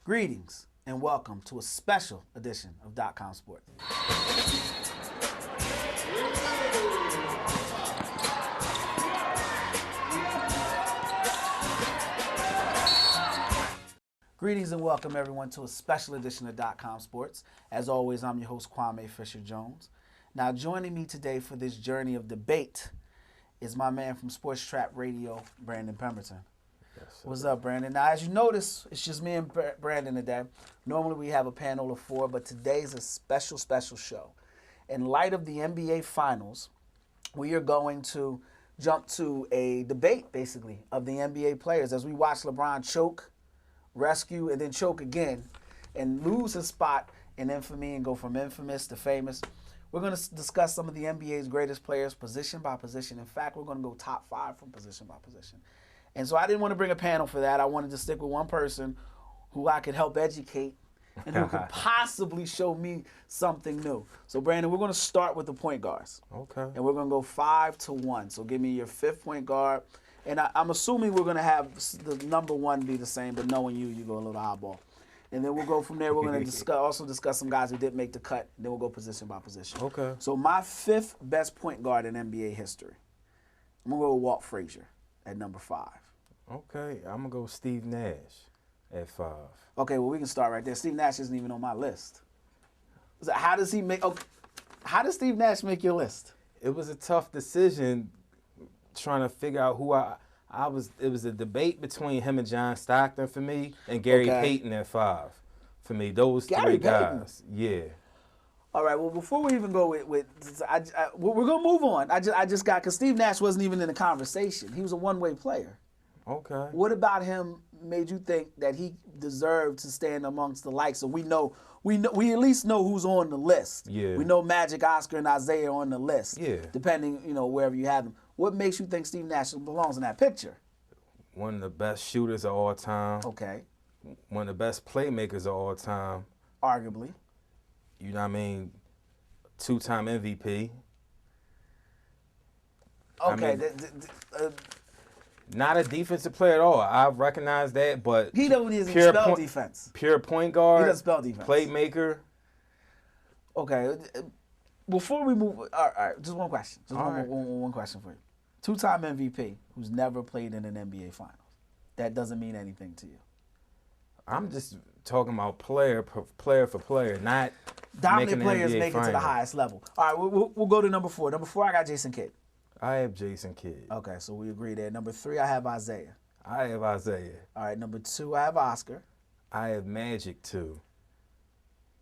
Greetings and welcome to a special edition of ComSports. Greetings and welcome everyone to a special edition of ComSports. As always, I'm your host Kwame Fisher-Jones. Now joining me today for this journey of debate is my man from SportsTrapRadio, Brandon Pemberton. Yes, What's up, Brandon? Now, as you notice, it's just me and Brandon today. Normally we have a panel of 4, but today's a special show. In light of the NBA Finals, we are going to jump to a debate, basically, of the NBA players as we watch LeBron choke, rescue, and then choke again, and lose his spot in infamy and go from infamous to famous. We're going to discuss some of the NBA's greatest players position by position. In fact, we're going to go top 5 from position by position. And so I didn't want to bring a panel for that. I wanted to stick with one person who I could help educate and who could possibly show me something new. So, Brandon, we're going to start with the point guards. Okay. And we're going to go 5-1. So give me your 5th point guard. And I'm assuming we're going to have the number 1 be the same, but knowing you go a little eyeball. And then we'll go from there. We're going to also discuss some guys who didn't make the cut. Then we'll go position by position. Okay. So my 5th best point guard in NBA history, I'm going to go with Walt Frazier at number 5. Okay. I'm going to go Steve Nash at 5. Okay, well, we can start right there. Steve Nash isn't even on my list. So how does Steve Nash make your list? It was a tough decision trying to figure out who it was a debate between him and John Stockton for me and Gary Payton at 5 for me. Those three guys. Yeah. All right, well, before we even go we're going to move on. Because Steve Nash wasn't even in the conversation. He was a one-way player. Okay. What about him made you think that he deserved to stand amongst the likes? So we at least know who's on the list. Yeah. We know Magic, Oscar, and Isaiah are on the list. Yeah. Depending, wherever you have them. What makes you think Steve Nash belongs in that picture? One of the best shooters of all time. Okay. One of the best playmakers of all time. Arguably. You know what I mean? 2-time MVP. Okay. Not a defensive player at all. I recognize that, but he doesn't spell defense. Pure point guard. He doesn't spell defense. Playmaker. Okay. Before we move, all right, just one question. One question for you. 2-time MVP who's never played in an NBA Finals. That doesn't mean anything to you. I'm just talking about player for player, not dominant players NBA make Finals. it to the highest level. All right, we'll go to number 4. Number 4, I got Jason Kidd. I have Jason Kidd. Okay, so we agree there. Number 3, I have Isaiah. I have Isaiah. All right, number 2, I have Oscar. I have Magic too.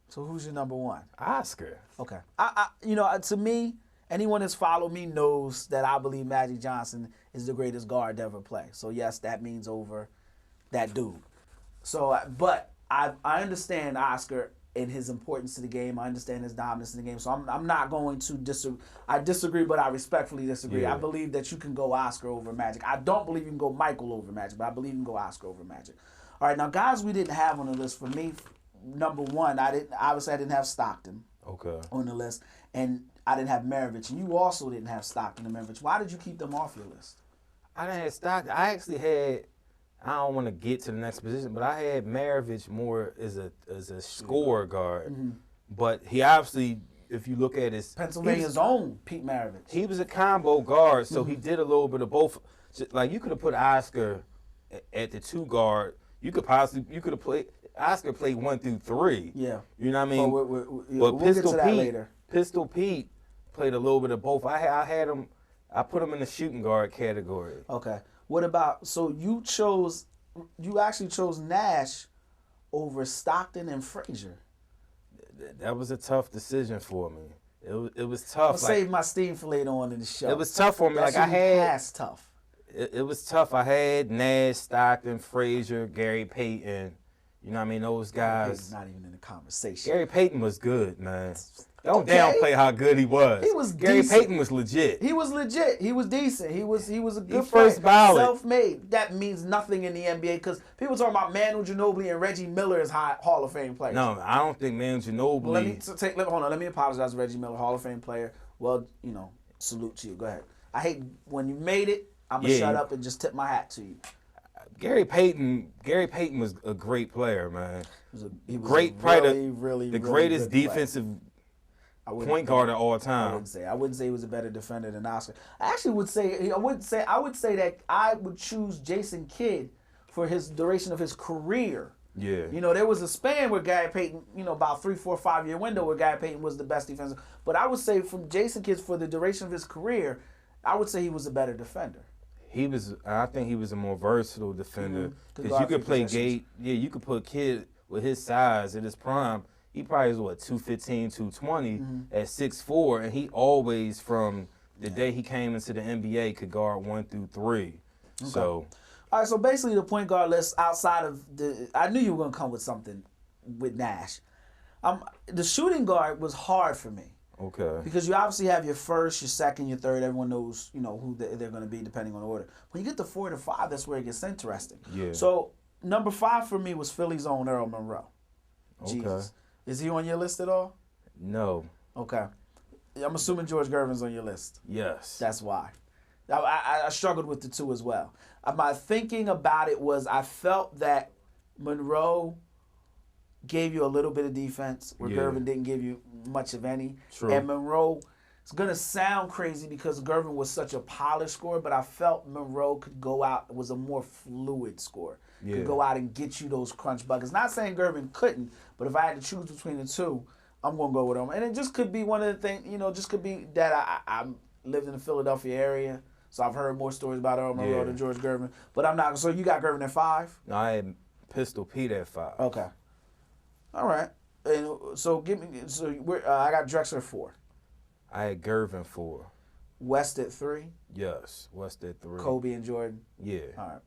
So who's your number 1? Oscar. Okay. To me, anyone that's followed me knows that I believe Magic Johnson is the greatest guard to ever play. So yes, that means over that dude. So, but I understand Oscar and his importance to the game. I understand his dominance in the game. So I'm not going to disagree. I disagree, but I respectfully disagree. Yeah. I believe that you can go Oscar over Magic. I don't believe you can go Michael over Magic, but I believe you can go Oscar over Magic. All right, now guys we didn't have on the list for me. Number 1, I didn't have Stockton on the list, and I didn't have Maravich, and you also didn't have Stockton and Maravich. Why did you keep them off your list? I didn't have Stockton. I actually had. I don't want to get to the next position, but I had Maravich more as a scorer guard. Mm-hmm. But he obviously, if you look at his Pennsylvania's own Pete Maravich, he was a combo guard, so he did a little bit of both. Like you could have put Oscar at the 2 guard. You could have played. Oscar played 1 through 3. Yeah. You know what I mean? We'll get to that later. Pistol Pete played a little bit of both. I had him. I put him in the shooting guard category. Okay. What about, so you actually chose Nash over Stockton and Frazier. That was a tough decision for me. It was tough. I'll save my steam for later on in the show. It was tough for me. That's tough. It was tough. I had Nash, Stockton, Frazier, Gary Payton. You know what I mean? Those guys. He's not even in the conversation. Gary Payton was good, man. Don't downplay how good he was. He was Gary decent. Payton was legit. He was legit. He was decent. He was a good first player. ballot. Self-made. That means nothing in the NBA because people talking about Manu Ginobili and Reggie Miller as Hall of Fame players. No, I don't think Manu Ginobili. Well, let me apologize to Reggie Miller, Hall of Fame player. Well, salute to you. Go ahead. I hate when you made it. I'm gonna shut up and just tip my hat to you. Gary Payton was a great player, man. He was Great, really the greatest good defensive point guard of all time. I wouldn't say he was a better defender than Oscar. I actually would say I would say that I would choose Jason Kidd for his duration of his career. Yeah. You know, there was a span where Gary Payton, about 3, 4, 5 year window where Gary Payton was the best defender. But I would say from Jason Kidd for the duration of his career, I would say he was a better defender. I think he was a more versatile defender because you could play Gate. Yeah, you could put Kidd with his size at his prime. He probably was 215, 220 at 6'4", and he always from the day he came into the NBA could guard 1 through 3. Okay. So. All right, so basically the point guard list outside of I knew you were going to come with something with Nash. The shooting guard was hard for me. Okay. Because you obviously have your first, your second, your third. Everyone knows, who they're going to be depending on the order. When you get to 4 to 5, that's where it gets interesting. Yeah. So number 5 for me was Philly's own Earl Monroe. Okay. Jesus. Is he on your list at all? No. Okay. I'm assuming George Gervin's on your list. Yes. That's why. I struggled with the two as well. My thinking about it was I felt that Monroe gave you a little bit of defense where Gervin didn't give you much of any. True. And Monroe, it's going to sound crazy because Gervin was such a polished scorer, but I felt Monroe could go out, was a more fluid scorer. Yeah. Could go out and get you those crunch buckets. Not saying Gervin couldn't, but if I had to choose between the two, I'm going to go with him. And it just could be one of the things, just could be that I lived in the Philadelphia area, so I've heard more stories about Earl Monroe than George Gervin. But I'm not. So you got Gervin at 5? No, I had Pistol Pete at 5. Okay. All right. And so give me. So I got Drexler at 4. I had Gervin 4. West at 3. Yes, West at 3. Kobe and Jordan. Yeah. All right.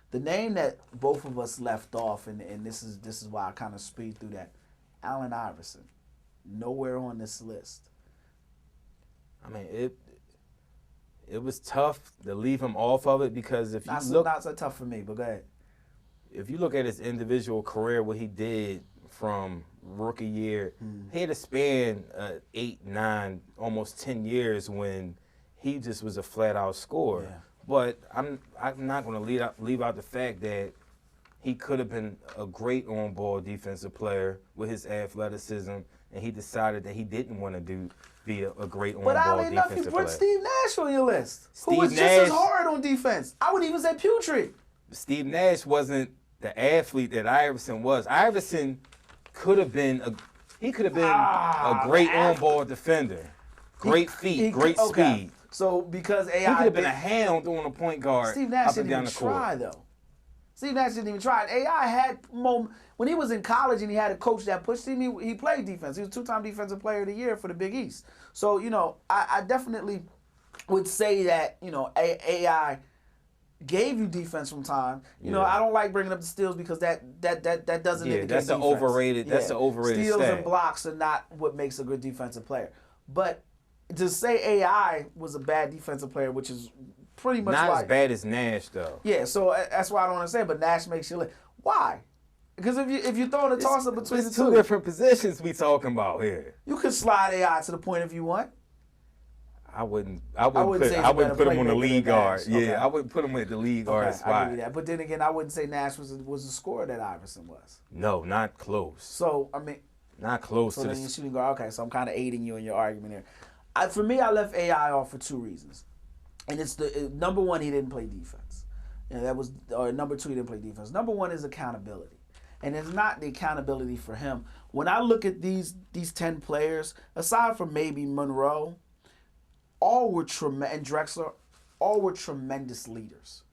The name that both of us left off, and this is why I kind of speed through that. Allen Iverson, nowhere on this list. I mean, it was tough to leave him off of it because if you look, not so tough for me, but go ahead. If you look at his individual career, what he did from rookie year, he had a span 8, 9, almost 10 years when he just was a flat out scorer. Yeah. But I'm not going to leave out the fact that he could have been a great on-ball defensive player with his athleticism, and he decided that he didn't want to be a great on-ball defensive player. But oddly enough, you put Steve Nash on your list, who was just as hard on defense. I would even say putrid. Steve Nash wasn't the athlete that Iverson was. Iverson could have been a great on-ball defender. Great feet, great speed. So because AI, he could have been a hound on a point guard. Steve Nash didn't even try though. Steve Nash didn't even try. AI had when he was in college and he had a coach that pushed him. He played defense. He was 2-time Defensive Player of the Year for the Big East. So I definitely would say that AI gave you defense from time. I don't like bringing up the steals because that doesn't indicate that's defense. That's an overrated steals stat. And blocks are not what makes a good defensive player. But to say AI was a bad defensive player, which is pretty much not as bad as Nash though. Yeah, so that's why I don't want to say. But Nash makes you look. Why? Because if you throw the toss up between the two, two different positions we talking about here. You could slide AI to the point if you want. I wouldn't put him on the lead guard. Okay. Yeah, I wouldn't put him at the lead guard spot. I give you that. But then again, I wouldn't say Nash was the scorer that Iverson was. No, not close. So I mean, not close to the shooting guard. Okay, so I'm kind of aiding you in your argument here. For me, I left AI off for 2 reasons, and it's number one, he didn't play defense. Number 2, he didn't play defense. Number 1 is accountability, and it's not the accountability for him. When I look at these 10 players, aside from maybe Monroe, all were and Drexler, all were tremendous leaders,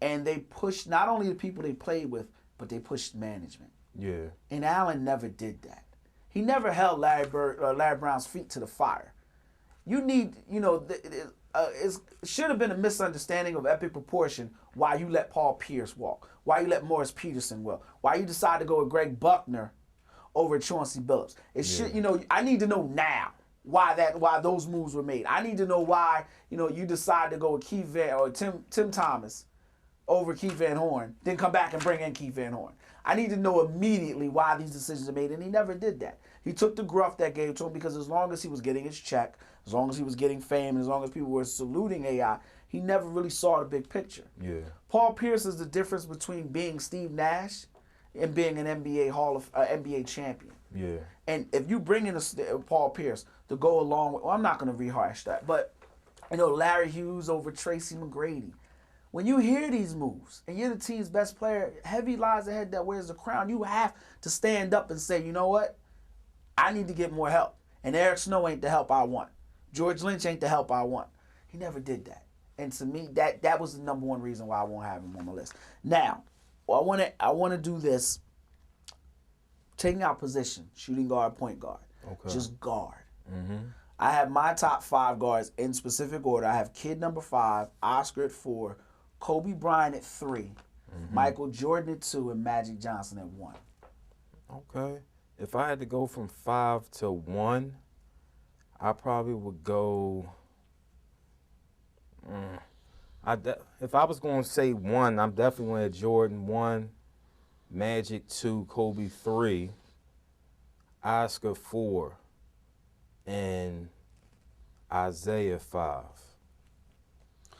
and they pushed not only the people they played with, but they pushed management. Yeah. And Allen never did that. He never held Larry Brown's feet to the fire. You need, it should have been a misunderstanding of epic proportion why you let Paul Pierce walk, why you let Morris Peterson walk, why you decided to go with Greg Buckner over Chauncey Billups. I need to know now why those moves were made. I need to know why, you decided to go with Keith Tim Thomas over Keith Van Horn, then come back and bring in Keith Van Horn. I need to know immediately why these decisions are made, and he never did that. He took the gruff that gave to him because as long as he was getting his check, as long as he was getting fame, and as long as people were saluting AI, he never really saw the big picture. Yeah. Paul Pierce is the difference between being Steve Nash and being an NBA champion. Yeah. And if you bring in Paul Pierce to go along with, well, I'm not going to rehash that, but Larry Hughes over Tracy McGrady. When you hear these moves and you're the team's best player, heavy lies ahead that wears the crown. You have to stand up and say, you know what? I need to get more help. And Eric Snow ain't the help I want. George Lynch ain't the help I want. He never did that. And to me, that was the number one reason why I won't have him on my list. Now, I want to do this, taking out position, shooting guard, point guard. Okay. Just guard. Mm-hmm. I have my top 5 guards in specific order. I have Kid number 5, Oscar at 4, Kobe Bryant at 3, Michael Jordan at 2, and Magic Johnson at 1. Okay. If I had to go from 5 to 1, I probably would go. If I was going to say 1, I'm definitely going to Jordan 1, Magic 2, Kobe 3, Oscar 4, and Isaiah 5.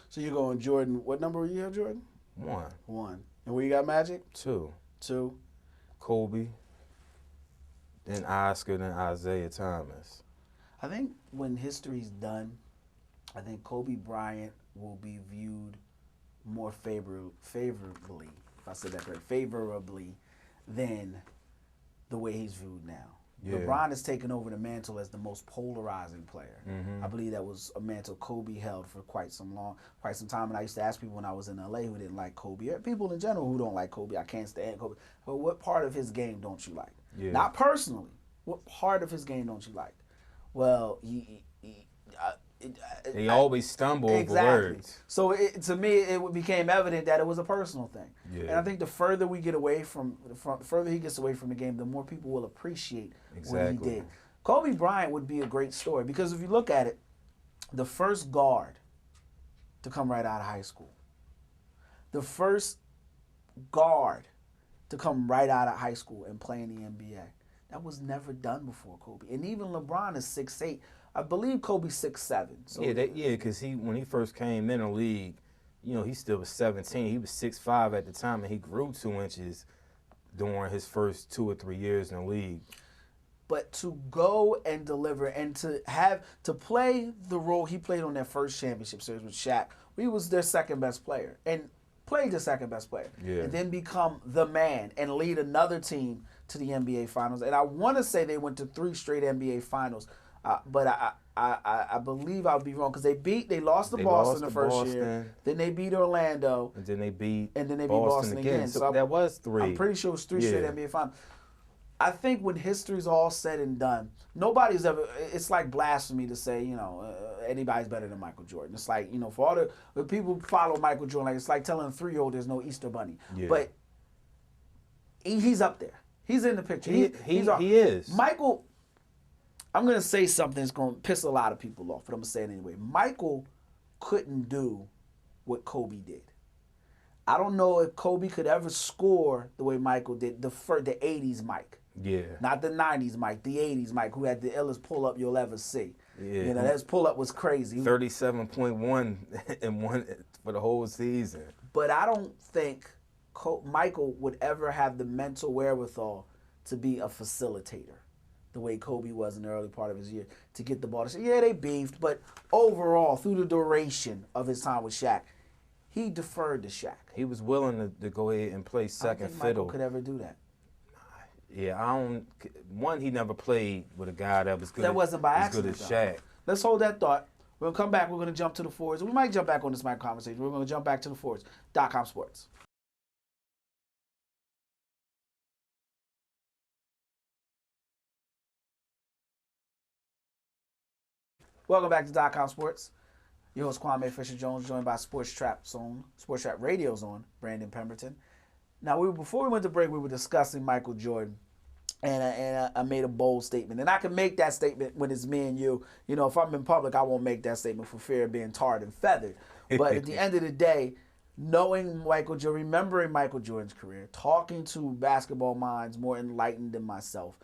So you're going Jordan. What number you have, Jordan? 1. 1. And where you got Magic? 2. 2. Kobe, then Oscar, then Isaiah Thomas. I think when history's done, I think Kobe Bryant will be viewed more favorably, if I said that correct, favorably than the way he's viewed now. Yeah. LeBron has taken over the mantle as the most polarizing player. Mm-hmm. I believe that was a mantle Kobe held for quite some time. And I used to ask people when I was in LA who didn't like Kobe, or people in general who don't like Kobe. I can't stand Kobe. But what part of his game don't you like? Yeah. Not personally. What part of his game don't you like? Well, He always stumbled over words. So to me, it became evident that it was a personal thing. Yeah. And I think the further we get away further he gets away from the game, the more people will appreciate what he did. Kobe Bryant would be a great story because if you look at it, the first guard to come right out of high school, the first guard to come right out of high school and play in the NBA, that was never done before Kobe. And even LeBron is 6'8". I believe Kobe's 6'7". So because when he first came in the league, he still was 17. He was 6'5" at the time, and he grew 2 inches during his first 2 or 3 years in the league. But to go and deliver and to play the role he played on that first championship series with Shaq, he was their second best player and played the second best player. Yeah. And then become the man and lead another team to the NBA Finals. And I want to say they went to 3 straight NBA Finals. But I believe I'll be wrong because they lost to Boston the first year. Then they beat Orlando. And then they beat Boston again. So that was 3. I'm pretty sure it was 3 straight NBA Finals. I think when history's all said and done, nobody's ever. It's like blasphemy to say anybody's better than Michael Jordan. It's like for all the people who follow Michael Jordan, it's like telling a 3-year-old there's no Easter Bunny. Yeah. But he's up there. He's in the picture. He is. Michael. I'm going to say something that's going to piss a lot of people off, but I'm going to say it anyway. Michael couldn't do what Kobe did. I don't know if Kobe could ever score the way Michael did, the 80s Mike. Yeah. Not the 90s Mike, the 80s Mike, who had the illest pull-up you'll ever see. Yeah. His pull-up was crazy. 37.1 and 1 for the whole season. But I don't think Michael would ever have the mental wherewithal to be a facilitator the way Kobe was in the early part of his year, to get the ball. Yeah, they beefed, but overall, through the duration of his time with Shaq, he deferred to Shaq. He was willing to go ahead and play second I don't think fiddle. Michael could ever do that. Yeah, he never played with a guy that was good. That wasn't by accident. As good as Shaq. Let's hold that thought. We're going to come back. We're going to jump to the forwards. We might jump back on this mic conversation. We're going to jump back to the forwards. .comsports. Welcome back to .comsports. Your host Kwame Fisher-Jones, joined by SportsTrapRadio's on Brandon Pemberton. Now, before we went to break, we were discussing Michael Jordan, and I made a bold statement. And I can make that statement when it's me and you. If I'm in public, I won't make that statement for fear of being tarred and feathered. But at the end of the day, knowing Michael Jordan, remembering Michael Jordan's career, talking to basketball minds more enlightened than myself,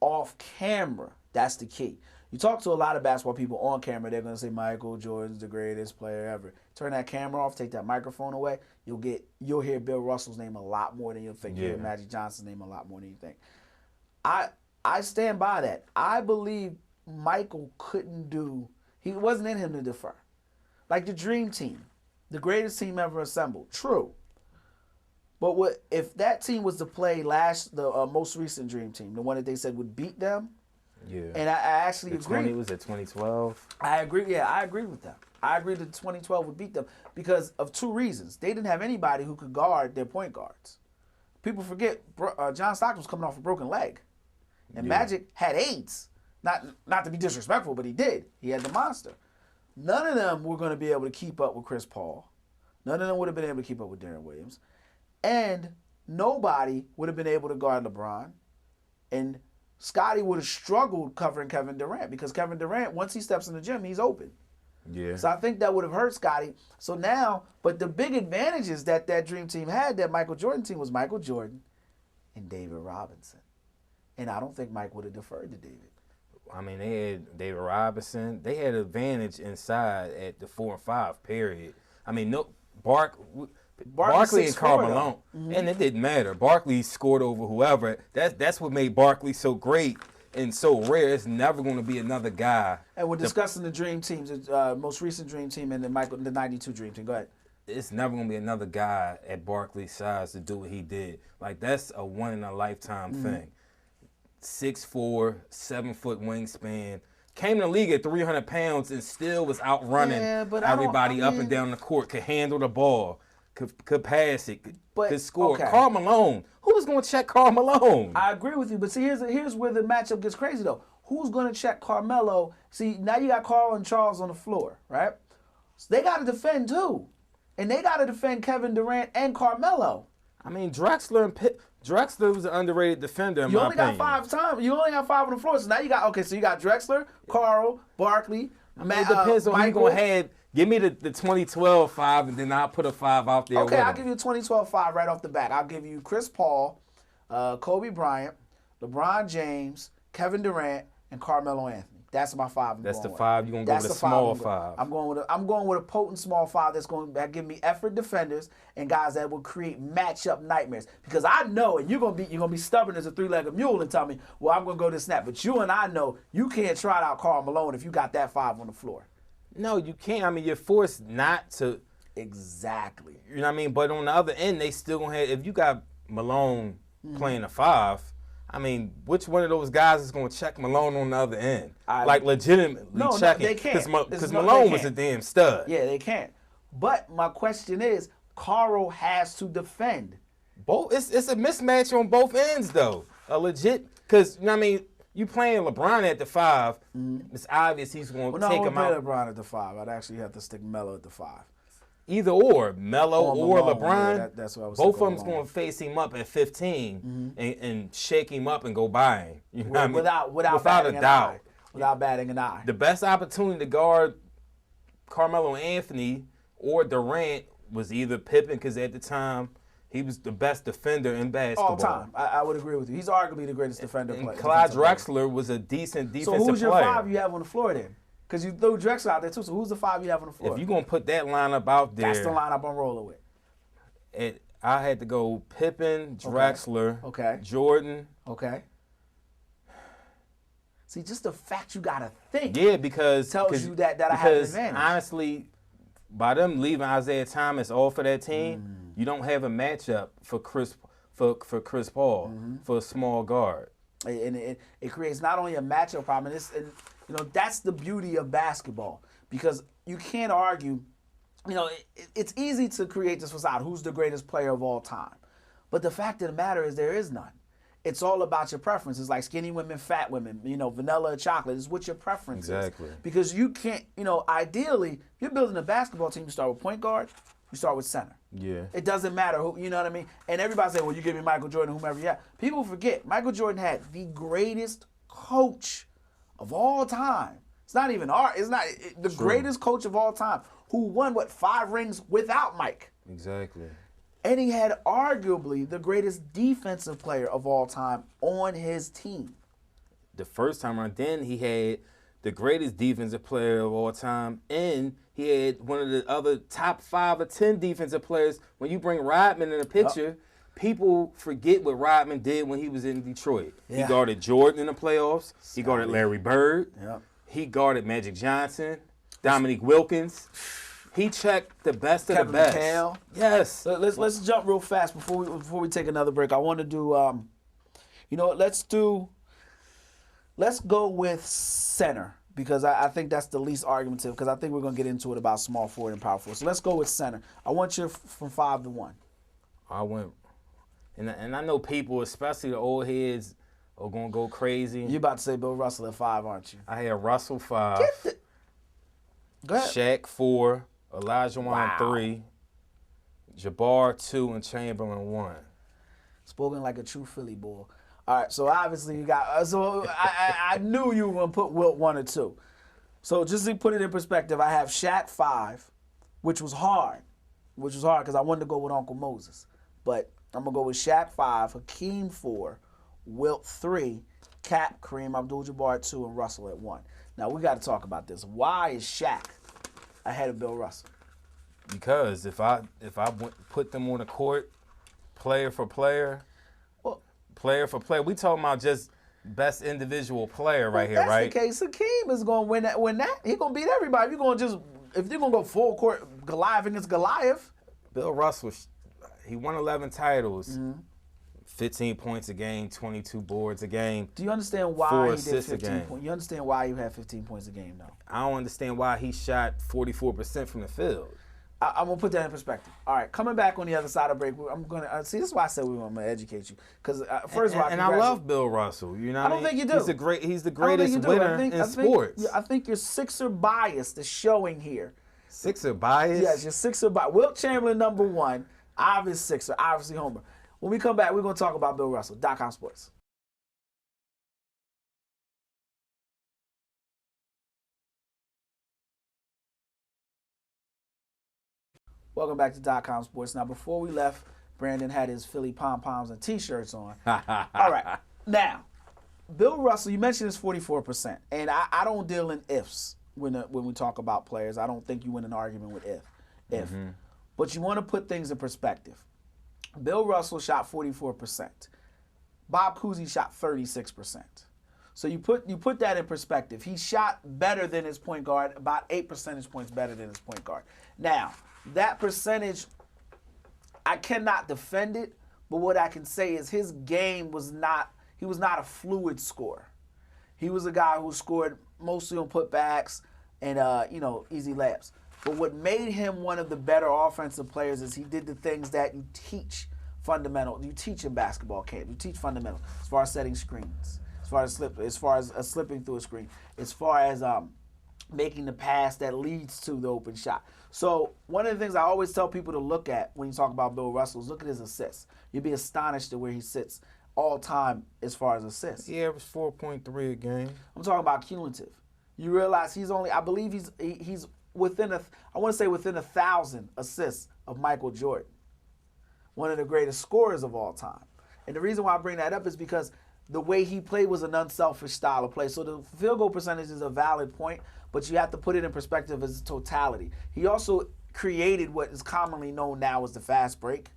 off camera, that's the key. You talk to a lot of basketball people on camera, they're going to say Michael Jordan's the greatest player ever. Turn that camera off, take that microphone away, you'll hear Bill Russell's name a lot more than you'll think. You'll hear Magic Johnson's name a lot more than you think. I stand by that. I believe Michael he wasn't in him to defer. Like the Dream Team, the greatest team ever assembled. True. But if that team was to play the most recent Dream Team, the one that they said would beat them? Yeah. And I actually agree. Was it 2012? I agree. Yeah, I agree with them. I agree that 2012 would beat them because of two reasons. They didn't have anybody who could guard their point guards. People forget John Stockton was coming off a broken leg. And Magic had AIDS. Not to be disrespectful, but he did. He had the monster. None of them were going to be able to keep up with Chris Paul. None of them would have been able to keep up with Deron Williams. And nobody would have been able to guard LeBron. And Scottie would have struggled covering Kevin Durant because Kevin Durant, once he steps in the gym, he's open. Yeah. So I think that would have hurt Scottie. So now, but the big advantages that Dream Team had, that Michael Jordan team, was Michael Jordan and David Robinson. And I don't think Mike would have deferred to David. I mean, they had David Robinson. They had advantage inside at the 4 and 5 period. I mean, Barkley and Karl Malone, and it didn't matter. Barkley scored over whoever. That's what made Barkley so great and so rare. It's never going to be another guy. And we're discussing the Dream Teams, most recent Dream Team and the 92 Dream Team. Go ahead. It's never going to be another guy at Barkley's size to do what he did. Like, that's a one-in-a-lifetime thing. 6'4", 7-foot wingspan. Came in the league at 300 pounds and still was outrunning everybody up and down the court. Could handle the ball. Could pass it. Could score. Okay. Karl Malone. Who's going to check Karl Malone? I agree with you, but see, here's where the matchup gets crazy, though. Who's going to check Carmelo? See, now you got Karl and Charles on the floor, right? So they got to defend, too. And they got to defend Kevin Durant and Carmelo. I mean, Drexler was an underrated defender in my opinion. You only got 5 on the floor. So now you got Drexler, Karl, Barkley, Matt, it depends on who Michael. You're going to have. Give me the 2012 5, and then I'll put a 5 out there. Okay, with I'll him. give you a 2012 5 right off the bat. I'll give you Chris Paul, Kobe Bryant, LeBron James, Kevin Durant, and Carmelo Anthony. That's my 5. That's the 5. You're going to go with a small 5. I'm going with a potent small 5 that's going to give me effort defenders and guys that will create matchup nightmares. Because I know, and you're going to be stubborn as a 3-legged mule and tell me, well, I'm going to go this snap. But you and I know you can't trot out Karl Malone if you got that 5 on the floor. No, you can't. I mean, you're forced not to. Exactly. You know what I mean? But on the other end, they still going to have, if you got Malone playing a 5, I mean, which one of those guys is going to check Malone on the other end? Legitimately checking. No, they can't. Because Malone was a damn stud. Yeah, they can't. But my question is, Karl has to defend. It's a mismatch on both ends, though. A legit, because, you know what I mean? You playing LeBron at the 5, it's obvious he's going to take him out. I wouldn't play LeBron at the 5. I'd actually have to stick Melo at the 5. Either or, Melo or LeBron. Yeah, that's what I was both of them's going to face him up at 15 and shake him up and go by him. You know what I mean? Without a doubt. Without batting an eye. The best opportunity to guard Carmelo Anthony or Durant was either Pippen, because at the time, he was the best defender in basketball. All time. I would agree with you. He's arguably the greatest defender. And Clyde Drexler was a decent defensive player. So who's your 5 you have on the floor then? Because you threw Drexler out there too. So who's the 5 you have on the floor? If you're going to put that lineup out there. That's the lineup I'm rolling with. I had to go Pippen, Drexler, Jordan. Okay. See, just the fact you got to think. Yeah, because tells you that I have an advantage. Because honestly, by them leaving Isaiah Thomas off of that team, you don't have a matchup for Chris Paul for a small guard. And it creates not only a matchup problem, that's the beauty of basketball, because you can't argue. It's easy to create this facade. Who's the greatest player of all time? But the fact of the matter is there is none. It's all about your preferences, like skinny women, fat women, vanilla or chocolate. It's what your preference exactly. is. Because you can't, ideally, if you're building a basketball team, you start with point guard, you start with center. Yeah. It doesn't matter who, you know what I mean? And everybody say, well, you give me Michael Jordan, whomever you have. People forget, Michael Jordan had the greatest coach of all time. It's not even the greatest coach of all time, who won, 5 rings without Mike. Exactly. And he had arguably the greatest defensive player of all time on his team. The first time around, then he had the greatest defensive player of all time, and he had one of the other top 5 or 10 defensive players. When you bring Rodman in the picture, people forget what Rodman did when he was in Detroit. Yeah. He guarded Jordan in the playoffs. He guarded Larry Bird. Yep. He guarded Magic Johnson, Dominique Wilkins. He checked the best of Kevin the best. McHale. Yes. Let's jump real fast before we take another break. I want to do let's go with center because I think that's the least argumentative because I think we're gonna get into it about small forward and power forward. So let's go with center. I want you from 5 to 1. I went, and I know people, especially the old heads, are gonna go crazy. You about to say Bill Russell at 5, aren't you? I had Russell 5. Go ahead. Shaq 4. Elijah Wow. 3. Jabbar 2 and Chamberlain 1. Spoken like a true Philly boy. All right, so obviously you got. So I knew you were gonna put Wilt 1 or 2. So just to put it in perspective, I have Shaq 5, which was hard because I wanted to go with Uncle Moses, but I'm gonna go with Shaq 5, Hakeem 4, Wilt 3, Cap, Kareem Abdul-Jabbar at 2, and Russell at 1. Now we got to talk about this. Why is Shaq ahead of Bill Russell? Because if I put them on the court, player for player, we talking about just best individual player right here, right? That's the case. Hakeem is going to win that. He's going to beat everybody. If you're going to go full court Goliath against Goliath. Bill Russell, he won 11 titles, 15 points a game, 22 boards a game. Do you understand why he did 15 15 points? You understand why you had 15 points a game, though? I don't understand why he shot 44% from the field. I'm going to put that in perspective. All right, coming back on the other side of break, I'm going to see. This is why I said I'm going to educate you. Because first of all, and I love Bill Russell. You know, I don't think you do. He's the greatest winner in sports. I think your Sixer bias is showing here. Sixer bias? Yes, your Sixer bias. Wilt Chamberlain number 1, obvious Sixer, obviously Homer. When we come back, we're going to talk about Bill Russell. .comsports. Welcome back to .comsports. Now, before we left, Brandon had his Philly pom-poms and T-shirts on. All right. Now, Bill Russell, you mentioned his 44%. And I don't deal in ifs when we talk about players. I don't think you win an argument with if. Mm-hmm. But you want to put things in perspective. Bill Russell shot 44%. Bob Cousy shot 36%. So you put that in perspective. He shot better than his point guard, about 8 percentage points better than his point guard. Now, that percentage, I cannot defend it, but what I can say is his game was not a fluid scorer. He was a guy who scored mostly on putbacks and easy layups. But what made him one of the better offensive players is he did the things that you teach in basketball camp. You teach fundamentals as far as setting screens, as far as slipping through a screen, as far as making the pass that leads to the open shot. So one of the things I always tell people to look at when you talk about Bill Russell is look at his assists. You'd be astonished at where he sits all time as far as assists. He averaged 4.3 a game. I'm talking about cumulative. You realize he's within within 1,000 assists of Michael Jordan, one of the greatest scorers of all time. And the reason why I bring that up is because the way he played was an unselfish style of play. So the field goal percentage is a valid point, but you have to put it in perspective as a totality. He also created what is commonly known now as the fast break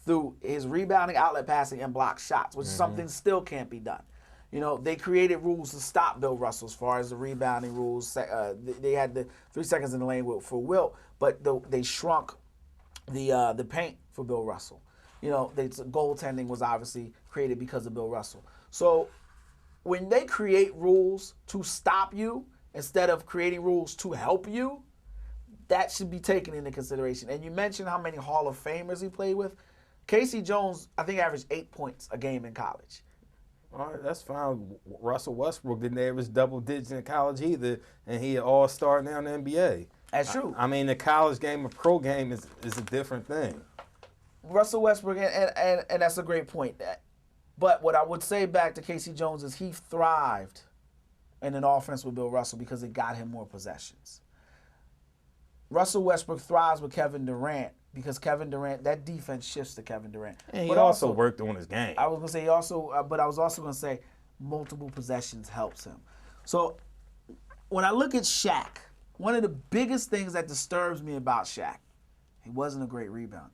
through his rebounding, outlet passing, and block shots, which is something still can't be done. You know, they created rules to stop Bill Russell as far as the rebounding rules. They had the 3 seconds in the lane for Wilt, but they shrunk the paint for Bill Russell. You know, goaltending was obviously created because of Bill Russell. So when they create rules to stop you instead of creating rules to help you, that should be taken into consideration. And you mentioned how many Hall of Famers he played with. Casey Jones, I think, averaged 8 points a game in college. All right, that's fine. Russell Westbrook didn't average double digits in college either, and he an all-star now in the NBA. That's true. I mean, the college game and pro game is a different thing. Russell Westbrook, and that's a great point. But what I would say back to Casey Jones is he thrived in an offense with Bill Russell because it got him more possessions. Russell Westbrook thrives with Kevin Durant because Kevin Durant, that defense shifts to Kevin Durant. And he also worked on his game. I was going to say but I was also going to say multiple possessions helps him. So when I look at Shaq, one of the biggest things that disturbs me about Shaq, he wasn't a great rebounder.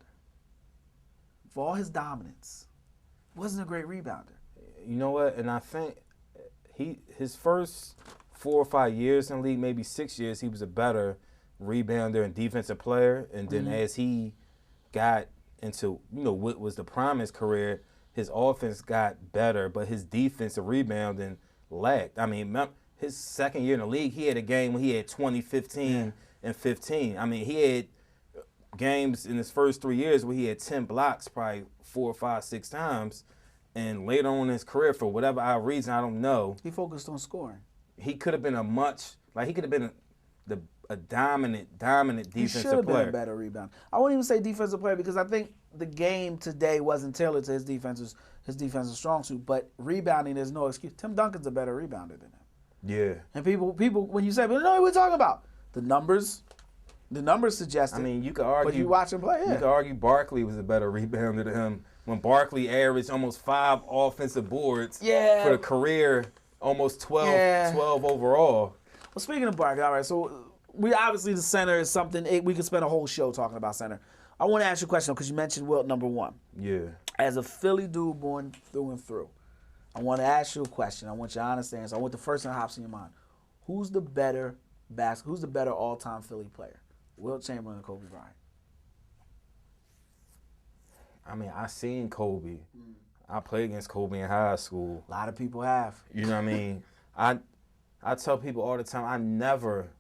For all his dominance, he wasn't a great rebounder. You know what? And I think his first 4 or 5 years in the league, maybe 6 years, he was a better rebounder and defensive player. And then as he got into, what was the prime of his career, his offense got better, but his defensive rebounding lacked. I mean, his second year in the league, he had a game when he had 20, 15, and 15. I mean, he had games in his first 3 years where he had 10 blocks probably 4, 5, 6 times. And later on in his career, for whatever reason, I don't know. He focused on scoring. He could have been a dominant defensive player. He should have been a better rebounder. I wouldn't even say defensive player because I think the game today wasn't tailored to his defensive strong suit. But rebounding, there's no excuse. Tim Duncan's a better rebounder than him. Yeah. And people, when you say, but no, we're talking about the numbers suggest it. I mean, you could argue. But you watch him play, You could argue Barkley was a better rebounder than him when Barkley averaged almost 5 offensive boards for the career, almost 12 overall. Well, speaking of Barkley, all right, so we obviously the center is something, we could spend a whole show talking about center. I want to ask you a question because you mentioned Wilt number 1. Yeah. As a Philly dude born through and through, I want to ask you a question. I want your honest answer. I want the first thing that hops in your mind. Who's the better all-time Philly player? Wilt Chamberlain or Kobe Bryant? I mean, I seen Kobe. I played against Kobe in high school. A lot of people have. You know what I mean? I tell people all the time, I never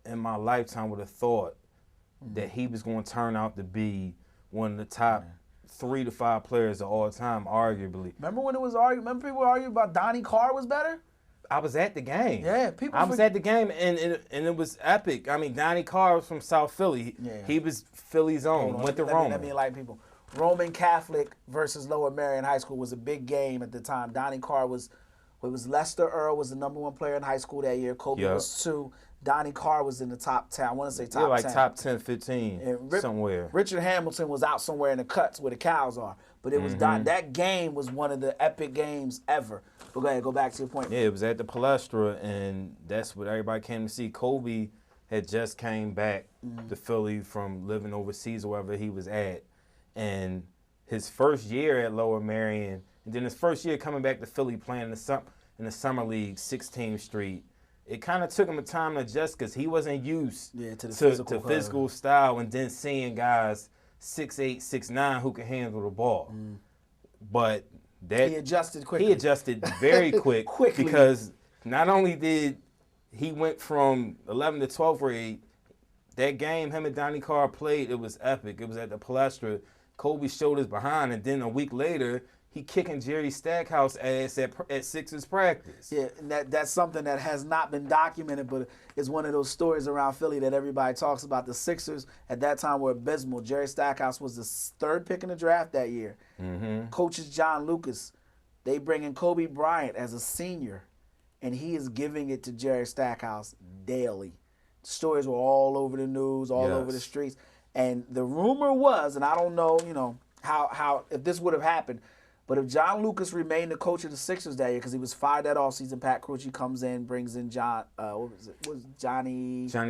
in my lifetime would have thought that he was going to turn out to be one of the top 3 to 5 players of all time, arguably. Remember when it was argued? Remember people argued about Donnie Carr was better? I was at the game. Yeah, I was at the game, and it was epic. I mean, Donnie Carr was from South Philly. He was Philly's own. Went to Roman. Let me enlighten people. Roman Catholic versus Lower Merion High School was a big game at the time. Donnie Carr was Lester Earl was the number 1 player in high school that year. Kobe was 2. Donnie Carr was in the top 10. I want to say top 10. Like top 10, 15, somewhere. Richard Hamilton was out somewhere in the cuts where the cows are. But it was that game was one of the epic games ever. But go ahead, go back to your point. Yeah, it was at the Palestra, and that's what everybody came to see. Kobe had just came back to Philly from living overseas or wherever he was at. And his first year at Lower Merion, and then his first year coming back to Philly playing in the Summer League, 16th Street, it kind of took him a time to adjust because he wasn't used to physical style, and then seeing guys 6'8", 6'9" who can handle the ball. But he adjusted quickly. He adjusted very quickly because not only did he went from 11 to 12th grade, that game him and Donnie Carr played, it was epic. It was at the Palestra. Kobe showed his behind, and then a week later, he kicking Jerry Stackhouse ass at Sixers practice. Yeah, and that's something that has not been documented, but it's one of those stories around Philly that everybody talks about. The Sixers at that time were abysmal. Jerry Stackhouse was the 3rd pick in the draft that year. Coaches John Lucas, they bring in Kobe Bryant as a senior, and he is giving it to Jerry Stackhouse daily. Stories were all over the news, all over the streets. And the rumor was, and I don't know, how if this would have happened, but if John Lucas remained the coach of the Sixers that year, because he was fired that offseason, Pat Crucci comes in, brings in Johnny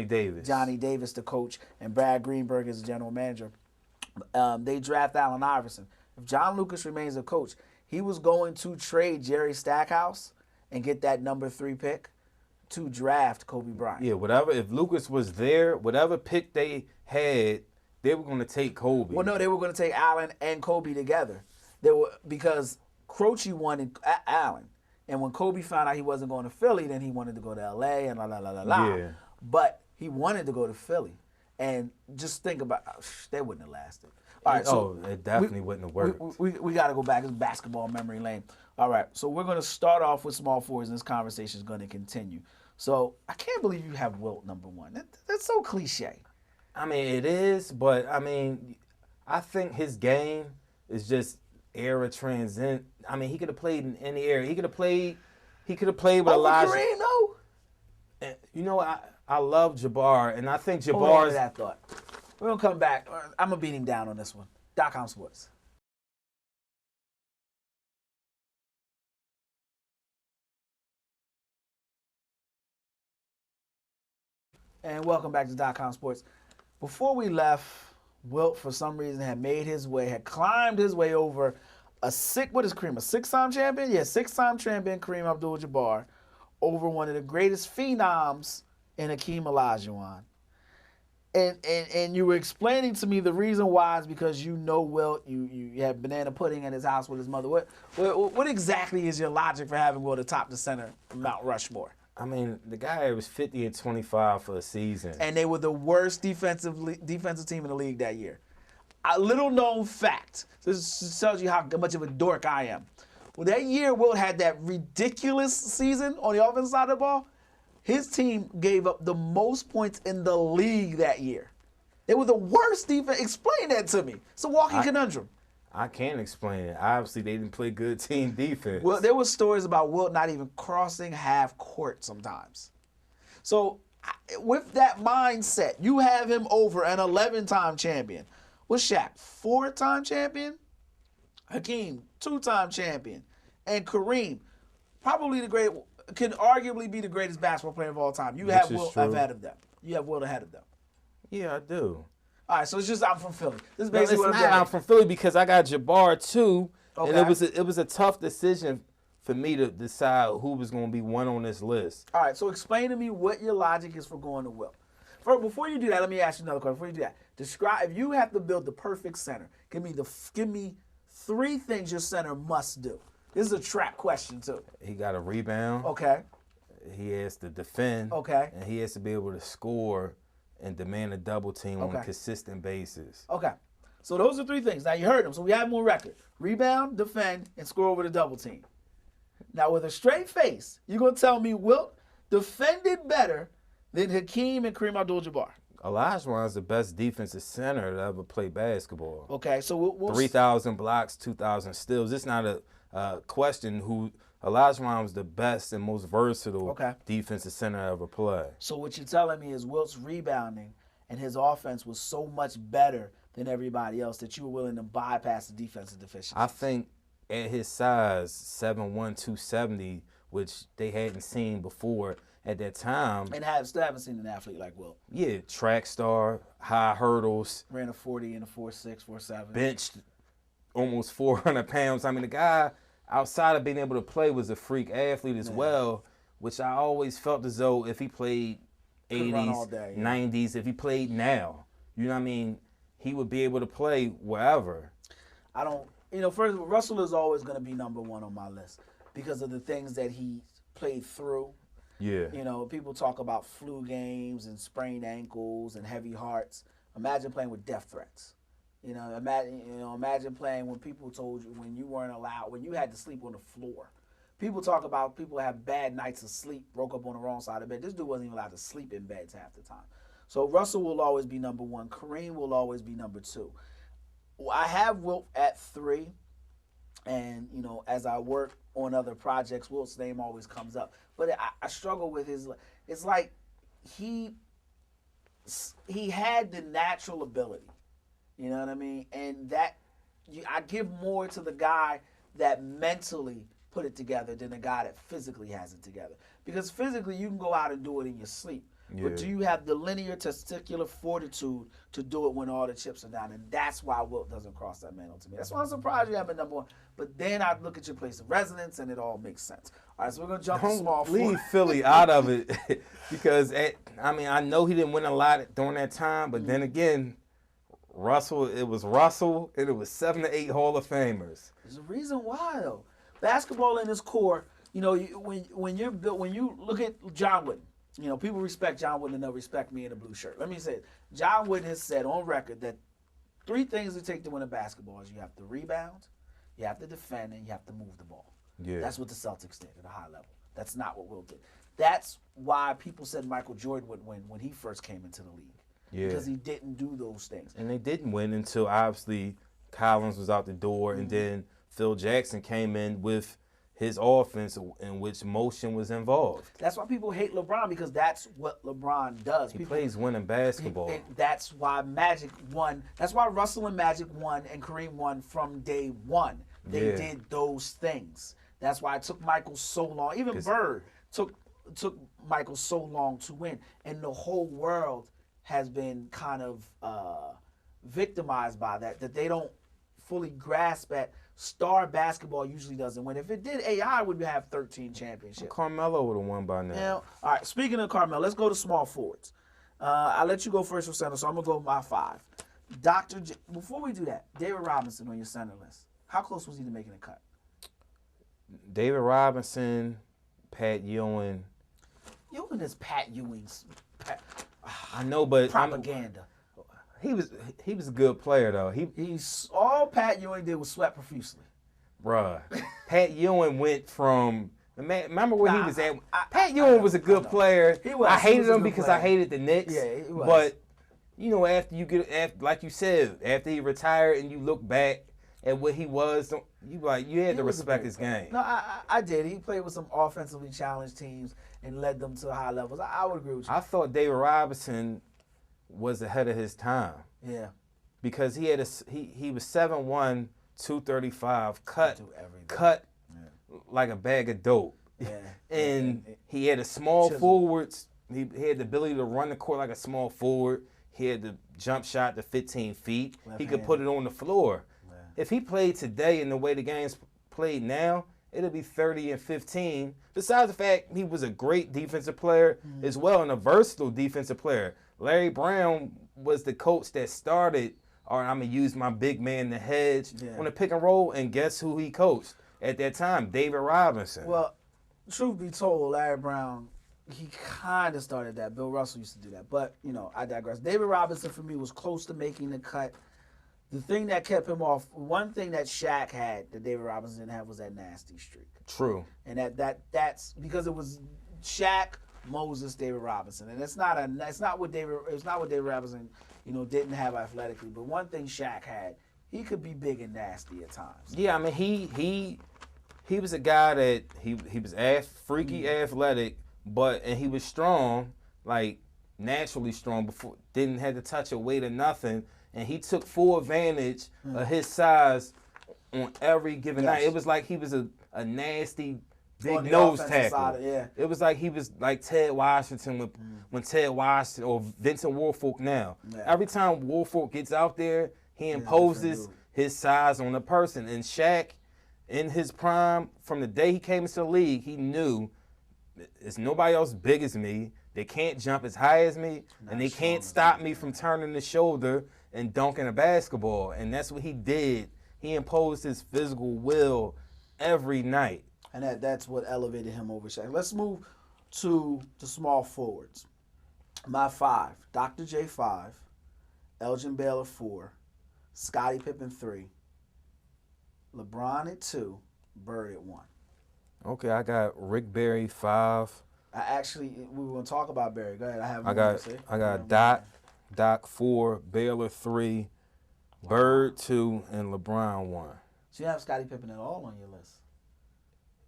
Davis. Johnny Davis, the coach, and Brad Greenberg as the general manager. They draft Allen Iverson. If John Lucas remains the coach, he was going to trade Jerry Stackhouse and get that number 3 pick to draft Kobe Bryant. Yeah, if Lucas was there, whatever pick they had, they were going to take Kobe. Well, no, they were going to take Allen and Kobe together. Because Croce wanted Allen. And when Kobe found out he wasn't going to Philly, then he wanted to go to L.A. and Yeah. But he wanted to go to Philly. And just think about, they wouldn't have lasted. All right, so it definitely wouldn't have worked. We got to go back. It's basketball memory lane. All right, so we're going to start off with small forwards, and this conversation is going to continue. So I can't believe you have Wilt number 1. That's so cliche. I mean, it is, but, I mean, I think his game is just era transcend. I mean, he could have played in any era. He could have played with Elijah. Kareem, though? You know, I love Jabbar, and I think Jabbar. Hold on to that thought. We're going to come back. I'm going to beat him down on this one. ComSports. And welcome back to ComSports. Before we left, Wilt, for some reason, had climbed his way over a six-time champion? Yeah, six-time champion Kareem Abdul-Jabbar over one of the greatest phenoms in Hakeem Olajuwon. And you were explaining to me the reason why is because you know Wilt, you have banana pudding in his house with his mother. What exactly is your logic for having Wilt atop the center of Mount Rushmore? I mean, the guy was 50 and 25 for a season. And they were the worst defensive team in the league that year. A little known fact. This tells you how much of a dork I am. Well, that year Wilt had that ridiculous season on the offensive side of the ball. His team gave up the most points in the league that year. They were the worst defense. Explain that to me. It's a walking conundrum. I can't explain it. Obviously, they didn't play good team defense. Well, there were stories about Wilt not even crossing half court sometimes. So, with that mindset, you have him over an 11-time champion. What's Shaq? 4-time champion? Hakeem, 2-time champion. And Kareem, probably can arguably be the greatest basketball player of all time. You have Wilt ahead of them. You have Wilt ahead of them. Yeah, I do. All right, so it's just I'm from Philly. This is basically what I'm from Philly because I got Jabbar too, and it was a tough decision for me to decide who was going to be one on this list. All right, so explain to me what your logic is for going to Wilt. Before you do that, let me ask you another question. Before you do that, describe if you have to build the perfect center. Give me 3 things your center must do. This is a trap question too. He got to rebound. Okay. He has to defend. Okay. And he has to be able to score and demand a double team on a consistent basis. Okay. So those are 3 things. Now you heard them, so we have them on record. Rebound, defend, and score over the double team. Now with a straight face, you're going to tell me Wilt defended better than Hakeem and Kareem Abdul-Jabbar. Olajuwon's the best defensive center that ever played basketball. Okay, so we'll 3,000 blocks, 2,000 steals. It's not a question who Olajuwon was the best and most versatile defensive center ever played. So what you're telling me is Wilt's rebounding and his offense was so much better than everybody else that you were willing to bypass the defensive deficiencies. I think at his size, 7'1", 270, which they hadn't seen before at that time. And still haven't seen an athlete like Wilt. Yeah, track star, high hurdles. Ran a 40 and a 4.6, 4.7. Benched almost 400 pounds. I mean, the guy, outside of being able to play, was a freak athlete as well, which I always felt as though if he played 80s, 90s, if he played now, you know what I mean, he would be able to play wherever. First, Russell is always going to be number 1 on my list because of the things that he played through. Yeah. People talk about flu games and sprained ankles and heavy hearts. Imagine playing with death threats. Imagine playing when people told you when you weren't allowed, when you had to sleep on the floor. People talk about people have bad nights of sleep, broke up on the wrong side of bed. This dude wasn't even allowed to sleep in beds half the time. So Russell will always be number 1. Kareem will always be number 2. I have Wilt at 3, and as I work on other projects, Wilt's name always comes up. But I struggle with his. It's like he had the natural ability. You know what I mean? And that I give more to the guy that mentally put it together than the guy that physically has it together. Because physically you can go out and do it in your sleep. Yeah. But do you have the linear testicular fortitude to do it when all the chips are down? And that's why Wilt doesn't cross that mantle to me. That's why I'm surprised you have been number 1. But then I look at your place of residence and it all makes sense. All right, so we're going to jump to small forward. Leave Philly out of it because, I know he didn't win a lot during that time, but then again, it was Russell, and it was 7 to 8 Hall of Famers. There's a reason why, though. Basketball in its core, when you look at John Wooden, people respect John Wooden and they'll respect me in a blue shirt. Let me say it. John Wooden has said on record that 3 things it takes to win a basketball is you have to rebound, you have to defend, and you have to move the ball. Yeah. That's what the Celtics did at a high level. That's not what Wilt did. That's why people said Michael Jordan would win when he first came into the league. Yeah. Because he didn't do those things. And they didn't win until obviously Collins was out the door, and then Phil Jackson came in with his offense in which motion was involved. That's why people hate LeBron, because that's what LeBron does. He plays winning basketball. That's why Magic won. That's why Russell and Magic won and Kareem won from day 1. They did those things. That's why it took Michael so long. Even Bird took took Michael so long to win, and the whole world has been kind of victimized by that they don't fully grasp that star basketball usually doesn't win. If it did, AI would have 13 championships. Carmelo would have won by now. Now, all right, speaking of Carmelo, let's go to small forwards. I'll let you go first for center, so I'm going to go with my 5. Before we do that, David Robinson on your center list. How close was he to making a cut? David Robinson, Pat Ewing. Ewing is Pat Ewing's I know, but propaganda. He was a good player though. He's all Pat Ewing did was sweat profusely. Bruh, Pat Ewing went from remember where he was at. Pat Ewing was a good player. I hated him because I hated the Knicks. Yeah, he was. But after like you said, after he retired and you look back at what he was, you had to respect his game. No, I did. He played with some offensively challenged teams and led them to high levels. I would agree with you. I thought David Robinson was ahead of his time. Yeah. Because he was 7'1", 235, cut like a bag of dope. Yeah. And he had a small forwards. He had the ability to run the court like a small forward. He had the jump shot to 15 feet. He could put it on the floor. Yeah. If he played today in the way the game's played now, it'll be 30 and 15. Besides the fact he was a great defensive player as well and a versatile defensive player. Larry Brown was the coach that started, or I'm going to use my big man to hedge on the pick and roll, and guess who he coached at that time? David Robinson. Well, truth be told, Larry Brown, he kind of started that. Bill Russell used to do that. But, I digress. David Robinson, for me, was close to making the cut. The thing that kept him off, one thing that Shaq had that David Robinson didn't have was that nasty streak. True. And that's because it was Shaq, Moses, David Robinson, and it's not what David Robinson, didn't have athletically. But one thing Shaq had, he could be big and nasty at times. Yeah, I mean he was a guy that he was freaky athletic, and he was strong, like naturally strong. Before didn't have to touch a weight or nothing, and he took full advantage of his size on every given night. It was like he was a nasty. Big nose tackle. It was like he was like Ted Washington when Ted Washington or Vincent Woolfolk now. Yeah. Every time Woolfolk gets out there, he imposes his size on the person. And Shaq, in his prime, from the day he came into the league, he knew there's nobody else big as me. They can't jump as high as me, and they can't stop me from turning the shoulder and dunking a basketball. And that's what he did. He imposed his physical will every night. And that's what elevated him over Shaq. Let's move to the small forwards. My 5, Dr. J 5, Elgin Baylor 4, Scottie Pippen 3, LeBron at 2, Bird at 1. Okay, I got Rick Barry 5. We were going to talk about Barry. Go ahead. I got Doc 4, Baylor 3, Bird 2, and LeBron 1. So you have Scottie Pippen at all on your list?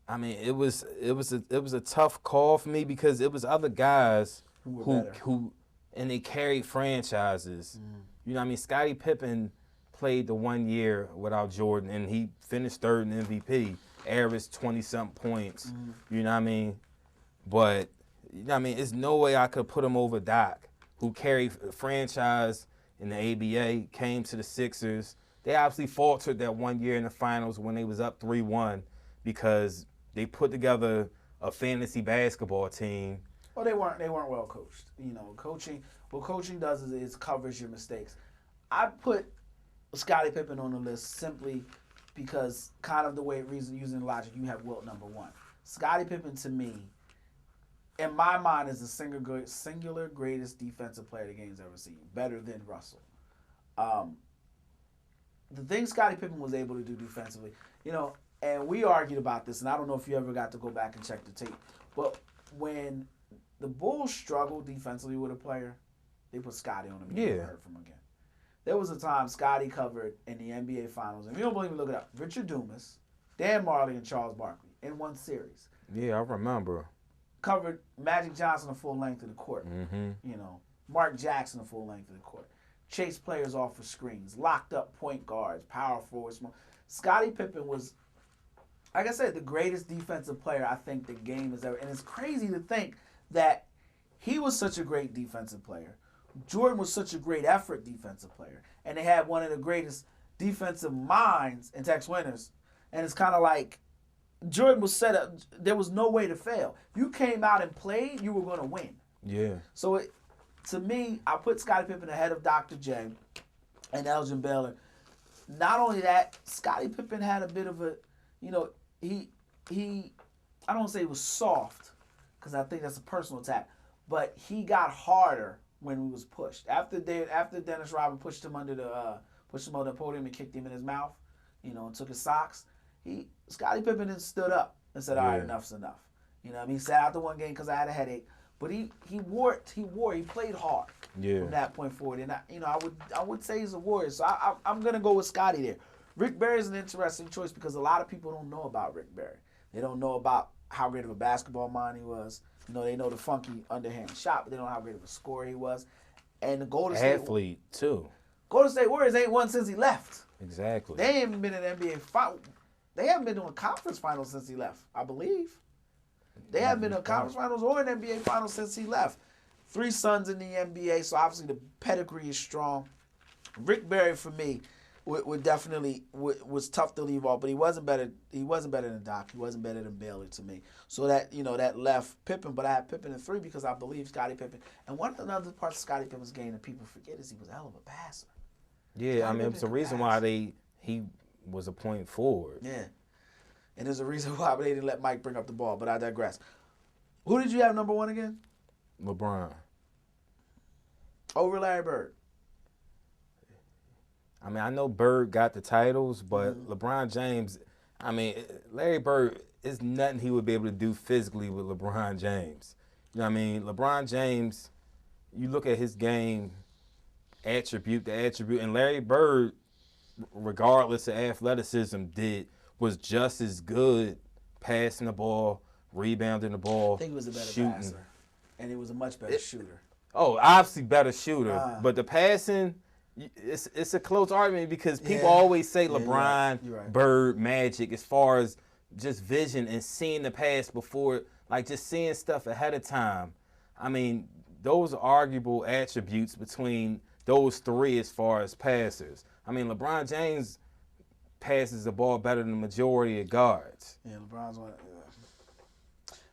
I mean, it was a tough call for me because it was other guys who and they carried franchises. You know what I mean? Scottie Pippen played the 1 year without Jordan, and he finished third in MVP, averaged 20-something points. You know what I mean? But there's no way I could put him over Doc, who carried a franchise in the ABA, came to the Sixers. They obviously faltered that 1 year in the finals when they was up 3-1 because they put together a fantasy basketball team. Well, they weren't well coached. What coaching does is covers your mistakes. I put Scottie Pippen on the list simply because kind of the way it reasons using logic, you have Wilt number 1. Scottie Pippen to me, in my mind, is the singular greatest defensive player the game's ever seen, better than Russell. The thing Scottie Pippen was able to do defensively, and we argued about this, and I don't know if you ever got to go back and check the tape, but when the Bulls struggled defensively with a player, they put Scottie on him and never heard from him again. There was a time Scottie covered in the NBA Finals, and if you don't believe me, look it up, Richard Dumas, Dan Marley, and Charles Barkley in one series. Yeah, I remember. Covered Magic Johnson the full length of the court. Mark Jackson the full length of the court. Chased players off of screens. Locked up point guards, power forwards. Scottie Pippen was like I said, the greatest defensive player I think the game has ever. And it's crazy to think that he was such a great defensive player. Jordan was such a great effort defensive player. And they had one of the greatest defensive minds in Tex Winters. And it's kind of like Jordan was set up. There was no way to fail. If you came out and played, you were going to win. Yeah. So to me, I put Scottie Pippen ahead of Dr. J and Elgin Baylor. Not only that, Scottie Pippen had a bit of a, he I don't say he was soft, because I think that's a personal attack, but he got harder when he was pushed. After Dennis Rodman pushed him under the podium and kicked him in his mouth, and took his socks, Scottie Pippen then stood up and said, all right, enough's enough. He sat out the one game because I had a headache. But he played hard from that point forward. And I would say he's a warrior. So I'm gonna go with Scottie there. Rick Barry's an interesting choice because a lot of people don't know about Rick Barry. They don't know about how great of a basketball mind he was. They know the funky underhand shot, but they don't know how great of a scorer he was. And the Golden State athlete too. Golden State Warriors ain't won since he left. Exactly. They haven't been in the NBA final. They haven't been doing conference finals since he left, I believe. They haven't been in conference finals or an NBA finals since he left. 3 sons in the NBA, so obviously the pedigree is strong. Rick Barry for me would definitely was tough to leave off, but he wasn't better. He wasn't better than Doc. He wasn't better than Baylor to me. So that that left Pippen, but I had Pippen in 3 because I believe Scottie Pippen. And one of the other parts of Scottie Pippen's game that people forget is he was a hell of a passer. Yeah, it's a reason why he was a point forward. Yeah. And there's a reason why they didn't let Mike bring up the ball, but I digress. Who did you have number 1 again? LeBron. Over Larry Bird. I know Bird got the titles, but LeBron James, Larry Bird, is nothing he would be able to do physically with LeBron James. LeBron James, you look at his game, attribute to attribute, and Larry Bird, regardless of athleticism, was just as good passing the ball, rebounding the ball, I think he was a better shooting. passer, and he was a much better shooter. Oh, obviously better shooter, but the passing, it's a close argument because people always say LeBron, you're right. Bird, Magic, as far as just vision and seeing the pass before, like just seeing stuff ahead of time. Those are arguable attributes between those 3 as far as passers. LeBron James passes the ball better than the majority of guards. Yeah, LeBron's one.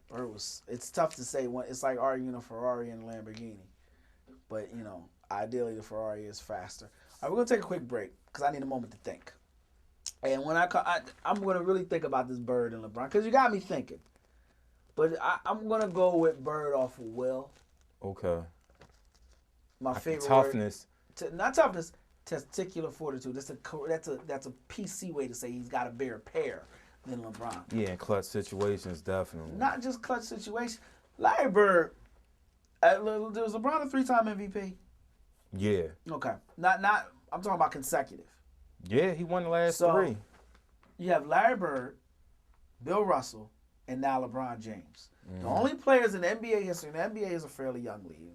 Bird was. It's tough to say. It's like arguing a Ferrari and a Lamborghini, but ideally the Ferrari is faster. All right, we're gonna take a quick break because I need a moment to think. And when I'm gonna really think about this Bird and LeBron because you got me thinking. But I'm gonna go with Bird off of will. Okay. My favorite toughness. Word, not toughness. Testicular fortitude. That's a PC way to say he's got a bigger pair than LeBron. Yeah, in clutch situations, definitely. Not just clutch situations. Larry Bird, was LeBron a 3-time MVP? Yeah. Okay. Not. I'm talking about consecutive. Yeah, he won the last 3. You have Larry Bird, Bill Russell, and now LeBron James. The only players in NBA history, and the NBA is a fairly young league,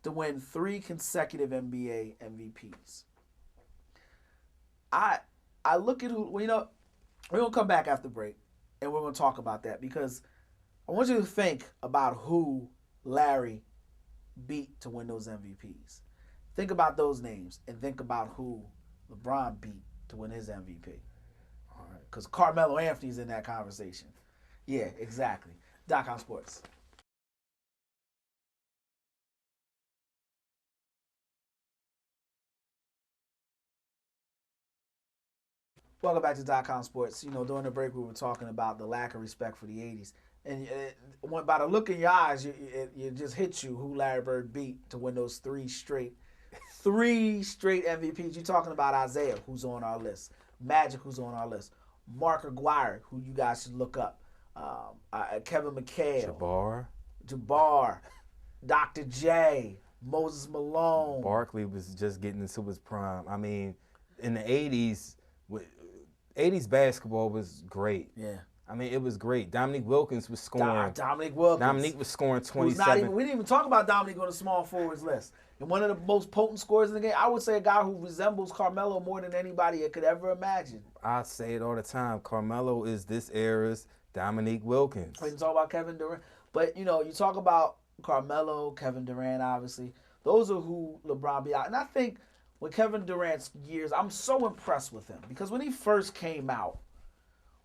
to win 3 consecutive NBA MVPs. I look at who, we're going to come back after break, and we're going to talk about that because I want you to think about who Larry beat to win those MVPs. Think about those names and think about who LeBron beat to win his MVP. All right. Because Carmelo Anthony's in that conversation. Yeah, exactly. ComSports. Welcome back to ComSports. During the break we were talking about the lack of respect for the 80s. And by the look in your eyes, it just hits you who Larry Bird beat to win those 3 straight MVPs. You're talking about Isaiah, who's on our list. Magic, who's on our list. Mark Aguirre, who you guys should look up. Kevin McHale. Jabbar. Dr. J. Moses Malone. Barkley was just getting into his prime. In the 80s, 80s basketball was great. Yeah. I mean, it was great. Dominique Wilkins was scoring. Dominique Wilkins. Dominique was scoring 27. We didn't even talk about Dominique on the small forwards list. And one of the most potent scorers in the game, I would say a guy who resembles Carmelo more than anybody I could ever imagine. I say it all the time. Carmelo is this era's Dominique Wilkins. We can talk about Kevin Durant. But, you talk about Carmelo, Kevin Durant, obviously. Those are who LeBron beat out. And I think with Kevin Durant's years, I'm so impressed with him. Because when he first came out,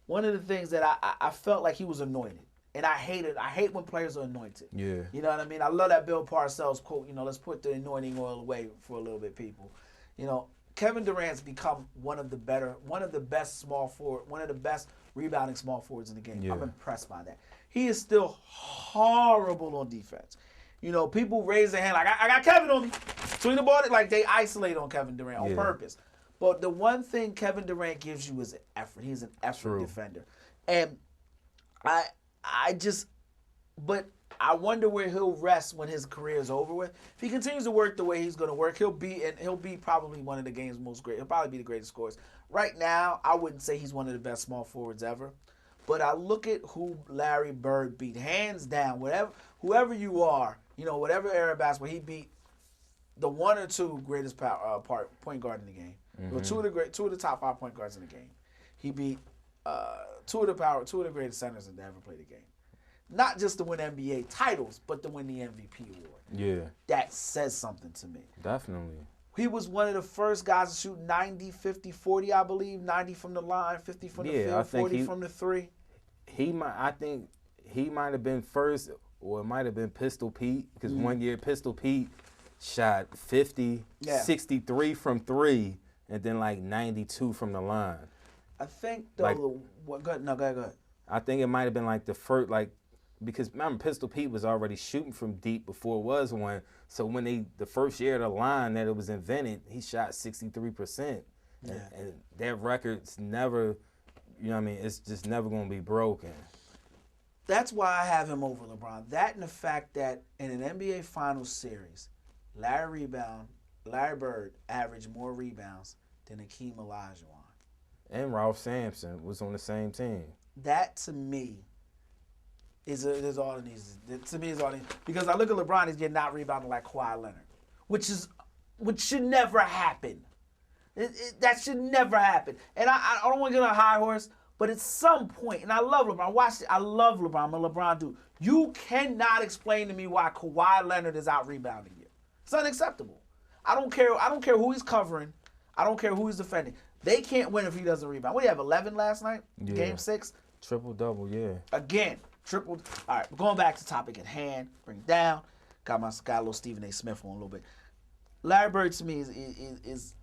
one of the things that I felt like he was anointed. And I hate when players are anointed. Yeah. You know what I mean? I love that Bill Parcells quote, let's put the anointing oil away for a little bit, people. Kevin Durant's become one of the best small forward, one of the best rebounding small forwards in the game. Yeah. I'm impressed by that. He is still horrible on defense. People raise their hand like, I got Kevin on me. Swing the ball, like they isolate on Kevin Durant on purpose. But the one thing Kevin Durant gives you is an effort. He's an effort defender. And but I wonder where he'll rest when his career is over with. If he continues to work the way he's going to work, he'll be probably one of the game's most great. He'll probably be the greatest scorers. Right now, I wouldn't say he's one of the best small forwards ever. But I look at who Larry Bird beat, hands down. Whoever you are, whatever era of basketball, he beat the one or two greatest point guard in the game. Mm-hmm. Or two of the top 5 point guards in the game. He beat two of the greatest centers that ever played the game. Not just to win NBA titles, but to win the MVP award. Yeah. That says something to me. Definitely. He was one of the first guys to shoot 90, 50, 40, I believe. 90 from the line, 50 from the field, 40 from the three. I think he might have been first, or it might have been Pistol Pete, because one year Pistol Pete shot 50, 63 from three, and then like 92 from the line. I think, though, go ahead. I think it might have been like the first, because remember, Pistol Pete was already shooting from deep before it was one. So when the first year of the line that it was invented, he shot 63%. Yeah. And that record's never, it's just never going to be broken. That's why I have him over LeBron. That and the fact that in an NBA Finals series, Larry Bird averaged more rebounds than Hakeem Olajuwon. And Ralph Sampson was on the same team. That, to me, is all it needs. To me, is all it needs. Because I look at LeBron, he's getting out rebounded like Kawhi Leonard, which should never happen. That should never happen. And I don't want to get on a high horse, but at some point, and I love LeBron. I love LeBron. I'm a LeBron dude. You cannot explain to me why Kawhi Leonard is out rebounding you. It's unacceptable. I don't care who he's covering. I don't care who he's defending. They can't win if he doesn't rebound. What do you have, 11 last night? Yeah. Game 6? Triple-double, yeah. Again, triple. All right, going back to the topic at hand. Bring it down. Got a little Stephen A. Smith on a little bit. Larry Bird, to me, is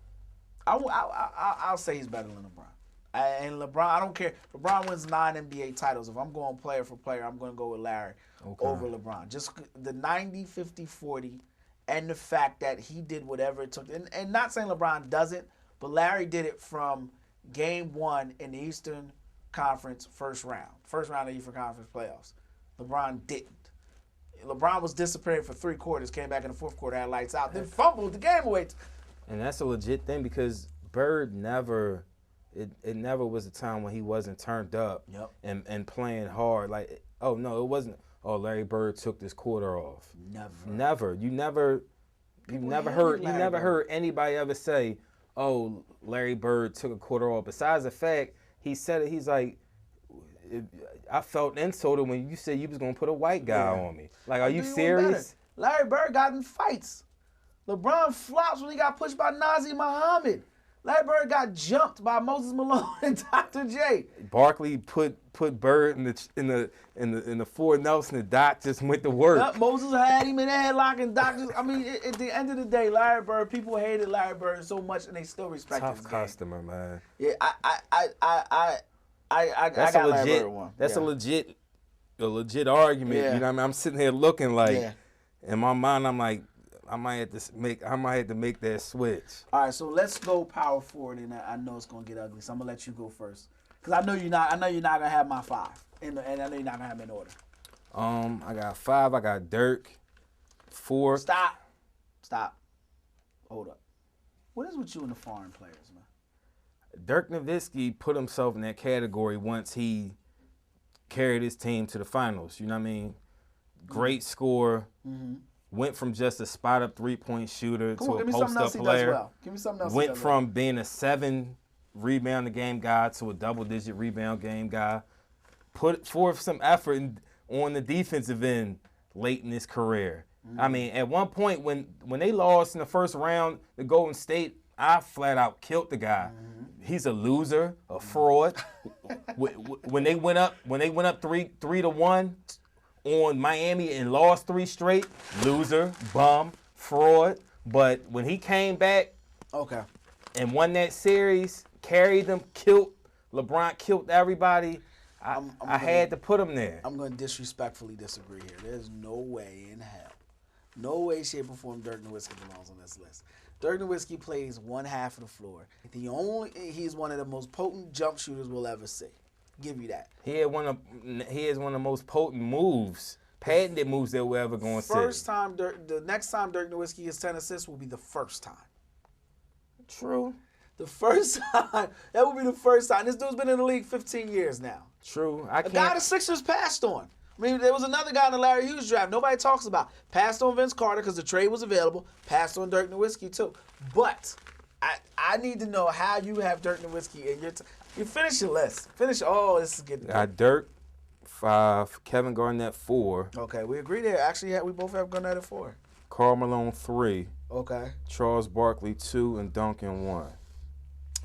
I'll say he's better than LeBron. And LeBron, I don't care. LeBron wins 9 NBA titles. If I'm going player for player, I'm going to go with Larry over LeBron. Just the 90, 50, 40, and the fact that he did whatever it took. And not saying LeBron doesn't, but Larry did it from game 1 in the Eastern Conference first round of the Eastern Conference playoffs. LeBron didn't. LeBron was disappearing for 3 quarters, came back in the 4th quarter, had lights out, then fumbled the game away. And that's a legit thing because Bird never, it never was a time when he wasn't turned up and playing hard. Like, oh no, it wasn't. Oh, Larry Bird took this quarter off. Never. You never heard anybody ever say, oh, Larry Bird took a quarter off. Besides the fact, he said it, he's like, I felt insulted when you said you was going to put a white guy on me. Like, are you serious? Larry Bird got in fights. LeBron flops when he got pushed by Nazir Muhammad. Larry Bird got jumped by Moses Malone and Dr. J. Barkley put Bird in the 4 Nelson, and Doc just went to work. Yep, Moses had him in the headlock, and Doc just, at the end of the day, Larry Bird, people hated Larry Bird so much, and they still respect him. Tough customer, man. Yeah, I got Larry Bird one. That's a legit argument. Yeah. You know what I mean? I'm sitting here looking like, in my mind, I'm like, I might have to make that switch. All right, so let's go power forward, and I know it's gonna get ugly, so I'm gonna let you go first, cause I know you're not gonna have my 5, and I know you're not gonna have them in order. I got 5. I got Dirk. 4. Stop. Hold up. What is with you and the foreign players, man? Dirk Nowitzki put himself in that category once he carried his team to the finals. You know what I mean? Great scorer. Went from just a spot-up three-point shooter to a post-up player. Give me something else. Went from being a 7-rebound-a-game guy to a double-digit rebound game guy. Put forth some effort on the defensive end late in his career. I mean, at one point when they lost in the first round to Golden State, I flat out killed the guy. He's a loser, a fraud. When they went up 3-1 on Miami and lost 3 straight, loser, bum, fraud. But when he came back, and won that series, carried them, LeBron killed everybody. I had to put him there. I'm going to disrespectfully disagree here. There's no way in hell, no way, shape, or form Dirk Nowitzki belongs on this list. Dirk Nowitzki plays one half of the floor. He's one of the most potent jump shooters we'll ever see. Give you that. He has one of the most potent moves, patented moves that we're ever going to see. The next time Dirk Nowitzki gets 10 assists will be the first time. True. The first time. That will be the first time. This dude's been in the league 15 years now. True. A guy the Sixers passed on. I mean, there was another guy in the Larry Hughes draft nobody talks about. Passed on Vince Carter because the trade was available. Passed on Dirk Nowitzki too. But I need to know how you have Dirk Nowitzki in your you finish your list. This is getting good. Dirk 5, Kevin Garnett 4. Okay, we agree there. Actually, we both have Garnett at 4. Karl Malone 3. Okay. Charles Barkley 2 and Duncan 1.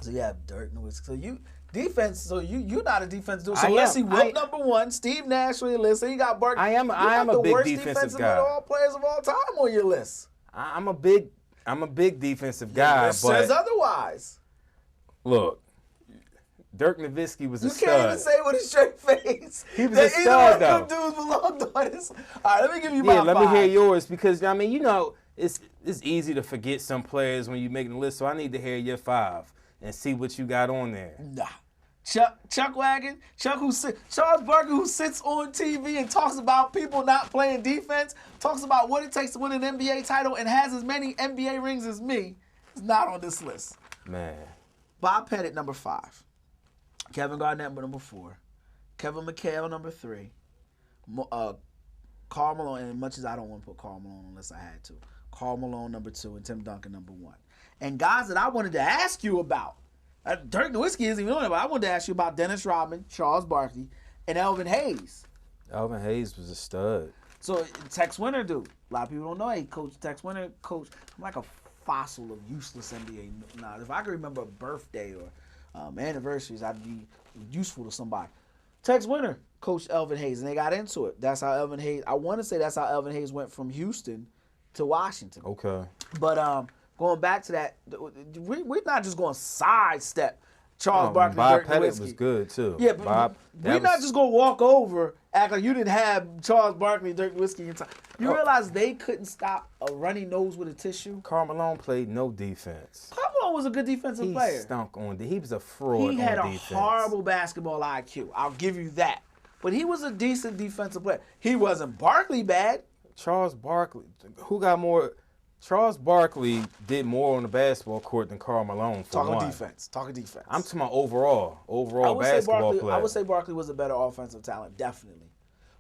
So you have Dirk Nowitzki. So you defense. So you're not a defense dude. So let's see. Wilt number 1. Steve Nash on your list. So you got Barkley. I am a big defensive guy. All players of all time on your list. I'm a big defensive guy. But says otherwise. Look, Dirk Nowitzki was a stud. You can't even say with a straight face. He was a stud, though. Dudes belonged on this. All right, let me give you my 5. Let me hear yours because I mean, it's easy to forget some players when you're making the list. So I need to hear your 5 and see what you got on there. Nah. Chuck Wagon, Charles Barkley, who sits on TV and talks about people not playing defense, talks about what it takes to win an NBA title, and has as many NBA rings as me, is not on this list. Man. Bob Pettit, number 5. Kevin Garnett, number 4. Kevin McHale, number 3. Karl Malone, and as much as I don't want to put Karl Malone unless I had to, Karl Malone, number 2, and Tim Duncan, number 1. And guys that I wanted to ask you about, Dirk Nowitzki isn't even on it, but I wanted to ask you about Dennis Rodman, Charles Barkley, and Elvin Hayes. Elvin Hayes was a stud. So Tex Winter, dude. A lot of people don't know. Hey, Coach Tex Winter, I'm like a fossil of useless NBA. Now, if I could remember a birthday or anniversaries, I'd be useful to somebody. Tex Winter coached Elvin Hayes, and they got into it. That's how Elvin Hayes. I want to say that's how Elvin Hayes went from Houston to Washington. Okay. But going back to that, we're not just going to sidestep Charles Barkley and Dirk Nowitzki. Bob Pettit was good, too. Yeah, but we're not just going to walk over, act like you didn't have Charles Barkley and Dirk Nowitzki in time. You realize they couldn't stop a runny nose with a tissue? Karl Malone played no defense. Karl Malone was a good defensive player. He stunk on defense. He was a fraud on defense. He had a horrible basketball IQ. I'll give you that. But he was a decent defensive player. He wasn't Barkley bad. Charles Barkley, who got more? Charles Barkley did more on the basketball court than Karl Malone. Talking defense. I'm talking about overall basketball player. I would say Barkley was a better offensive talent, definitely.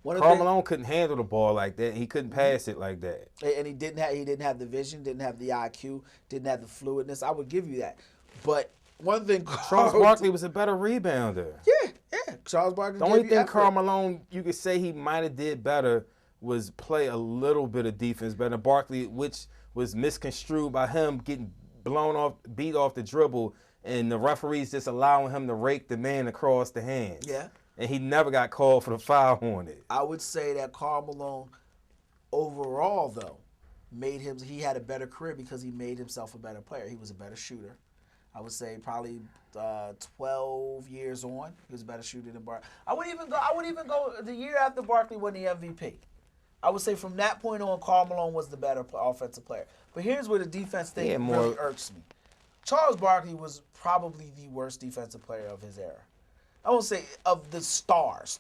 Karl Malone couldn't handle the ball like that. He couldn't pass it like that. And he didn't have the vision, didn't have the IQ, didn't have the fluidness. I would give you that. But one thing, Charles Barkley was a better rebounder. Yeah. Charles Barkley. The only thing Karl Malone you could say he might have did better was play a little bit of defense better. Barkley, which was misconstrued by him getting beat off the dribble, and the referees just allowing him to rake the man across the hands. Yeah. And he never got called for the foul on it. I would say that Karl Malone, overall, though, he had a better career because he made himself a better player. He was a better shooter. I would say probably 12 years on, he was a better shooter than Barkley. I wouldn't even go the year after Barkley won the MVP. I would say from that point on, Karl Malone was the better offensive player. But here's where the defense thing really irks me. Charles Barkley was probably the worst defensive player of his era. I won't say of the stars.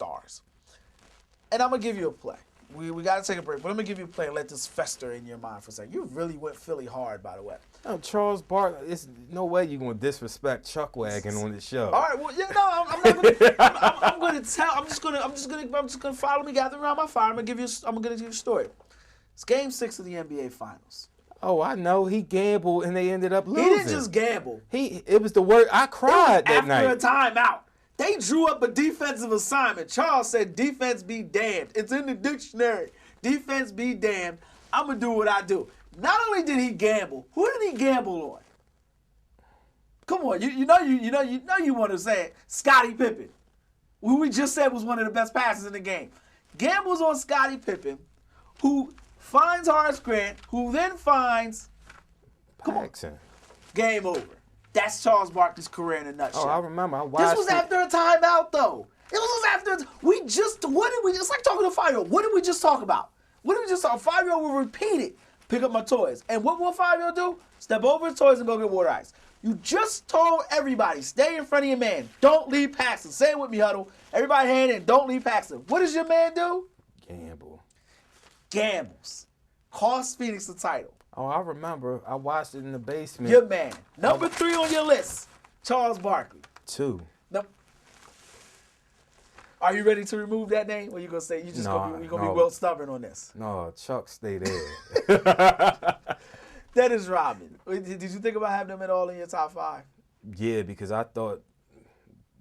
And I'm going to give you a play. We got to take a break. But let me give you a play and let this fester in your mind for a second. You really went Philly hard, by the way. No, Charles Barkley, it's no way you're going to disrespect Chuck Wagon on the show. All right, well, yeah, no, I'm not gonna, I'm going to tell. I'm just gonna follow me, gather around my fire. I'm gonna give you a story. It's Game 6 of the NBA Finals. Oh, I know. He gambled and they ended up losing. He didn't just gamble. It was the word. I cried that night. After a timeout, they drew up a defensive assignment. Charles said, "Defense be damned." It's in the dictionary. Defense be damned. I'm gonna do what I do. Not only did he gamble, who did he gamble on? Come on, you know you want to say it. Scottie Pippen, who we just said was one of the best passers in the game. Gambles on Scottie Pippen, who finds Horace Grant, who then finds Paxson. Game over. That's Charles Barkley's career in a nutshell. Oh, I remember. I watched this was after a timeout, though. It was after it's like talking to a 5-year-old. What did we just talk about? What did we just talk? A 5-year-old will repeat it. Pick up my toys. And what will a 5-year-old do? Step over his toys and go get water ice. You just told everybody, stay in front of your man. Don't leave Paxson. Say it with me, Huddle. Everybody hand in. Don't leave Paxson. What does your man do? Gambles. Cost Phoenix the title. Oh, I remember. I watched it in the basement. Your man. Number 3 on your list, Charles Barkley. 2. No. Are you ready to remove that name? Or you gonna say you're gonna be real stubborn on this? No, Chuck, stay there. Dennis Rodman. Did you think about having him at all in your top 5? Yeah, because I thought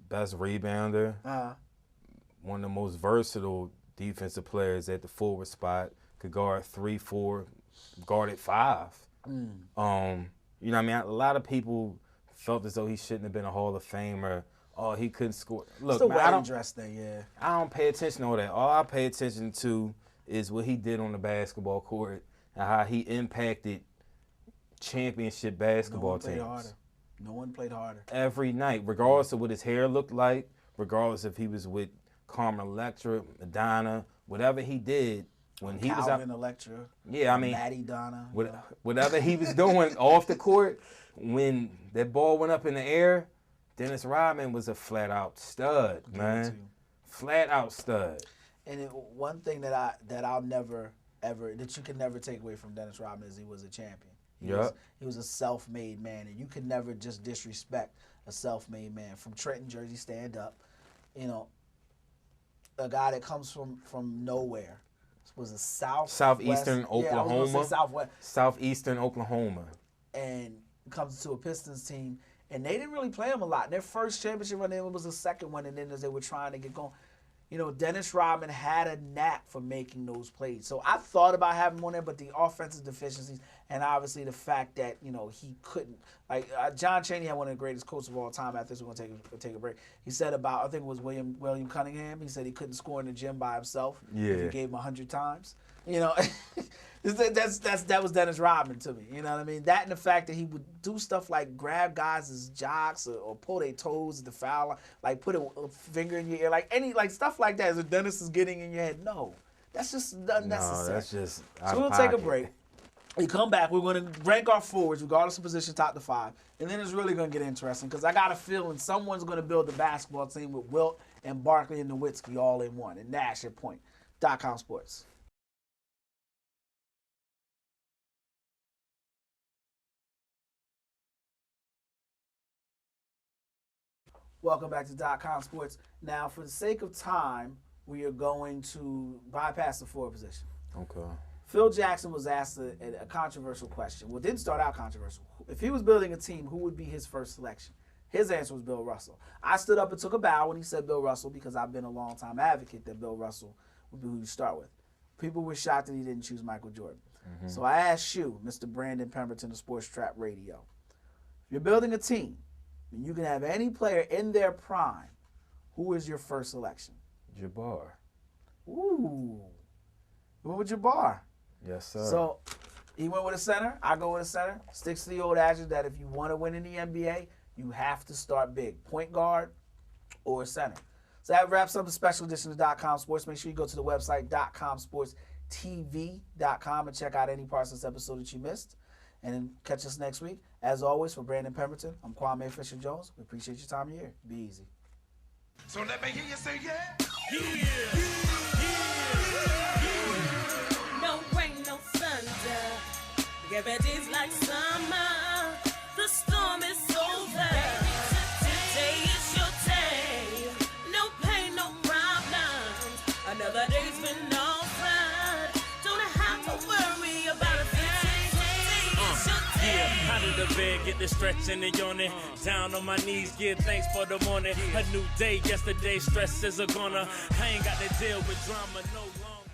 best rebounder, one of the most versatile defensive players at the forward spot, could guard 3, 4, guarded 5. You know what I mean? A lot of people felt as though he shouldn't have been a Hall of Famer. Oh, he couldn't score. Look, it's the man, wedding dress thing, yeah. I don't pay attention to all that. All I pay attention to is what he did on the basketball court and how he impacted championship basketball teams. No one played harder. Every night, regardless of what his hair looked like, regardless if he was with Carmen Electra, Madonna, whatever he did when he was out. Calvin Electra. Yeah, I mean, Maddie Donna. Whatever he was doing off the court, when that ball went up in the air, Dennis Rodman was a flat-out stud, man. Flat-out stud. And one thing that I'll never, ever, that you can never take away from Dennis Rodman is he was a champion. He was a self-made man, and you can never just disrespect a self-made man. From Trenton, Jersey, stand up. You know, a guy that comes from nowhere. Was a southeastern Oklahoma. Yeah, I was gonna say southwest. Southeastern Oklahoma. And comes to a Pistons team, and they didn't really play him a lot. Their first championship run, it was the second one, and then as they were trying to get going, you know, Dennis Rodman had a knack for making those plays. So I thought about having him on there, but the offensive deficiencies and obviously the fact that, you know, he couldn't. Like John Chaney had one of the greatest coaches of all time. After this, we're going to take a break. He said about, I think it was William Cunningham, he said he couldn't score in the gym by himself if you gave him 100 times. You know, that was Dennis Rodman to me. You know what I mean? That and the fact that he would do stuff like grab guys' jocks or pull their toes at the foul line, like put a finger in your ear, like stuff like that. As if Dennis is getting in your head. No, that's just unnecessary. No, that's just so we'll take a break. We come back. We're going to rank our forwards, regardless of position, top to 5. And then it's really going to get interesting because I got a feeling someone's going to build the basketball team with Wilt and Barkley and Nowitzki all in one. And Nash at point. .comsports. Welcome back to .comsports. Now, for the sake of time, we are going to bypass the forward position. Okay. Phil Jackson was asked a controversial question. Well, it didn't start out controversial. If he was building a team, who would be his first selection? His answer was Bill Russell. I stood up and took a bow when he said Bill Russell because I've been a long-time advocate that Bill Russell would be who you start with. People were shocked that he didn't choose Michael Jordan. Mm-hmm. So I asked you, Mr. Brandon Pemberton of SportsTrapRadio, if you're building a team and you can have any player in their prime, who is your first selection? Jabbar. Ooh. What would Jabbar? Yes, sir. So he went with a center. I go with a center. Sticks to the old adage that if you want to win in the NBA, you have to start big. Point guard or center. So that wraps up the special edition of .comsports. Make sure you go to the website .comsportstv.com and check out any parts of this episode that you missed. And then catch us next week. As always, for Brandon Pemberton, I'm Kwame Fisher-Jones. We appreciate your time here. Be easy. So let me hear you say yeah. Yeah. Everything's like summer. The storm is over. Today is your day. No pain, no problems. Another day's been offered. Don't have to worry about a thing. Today is your day. Yeah, out of the bed, get the stretching and yawning. Down on my knees, give thanks for the morning. A new day, yesterday, stresses are gonna. I ain't got to deal with drama no longer.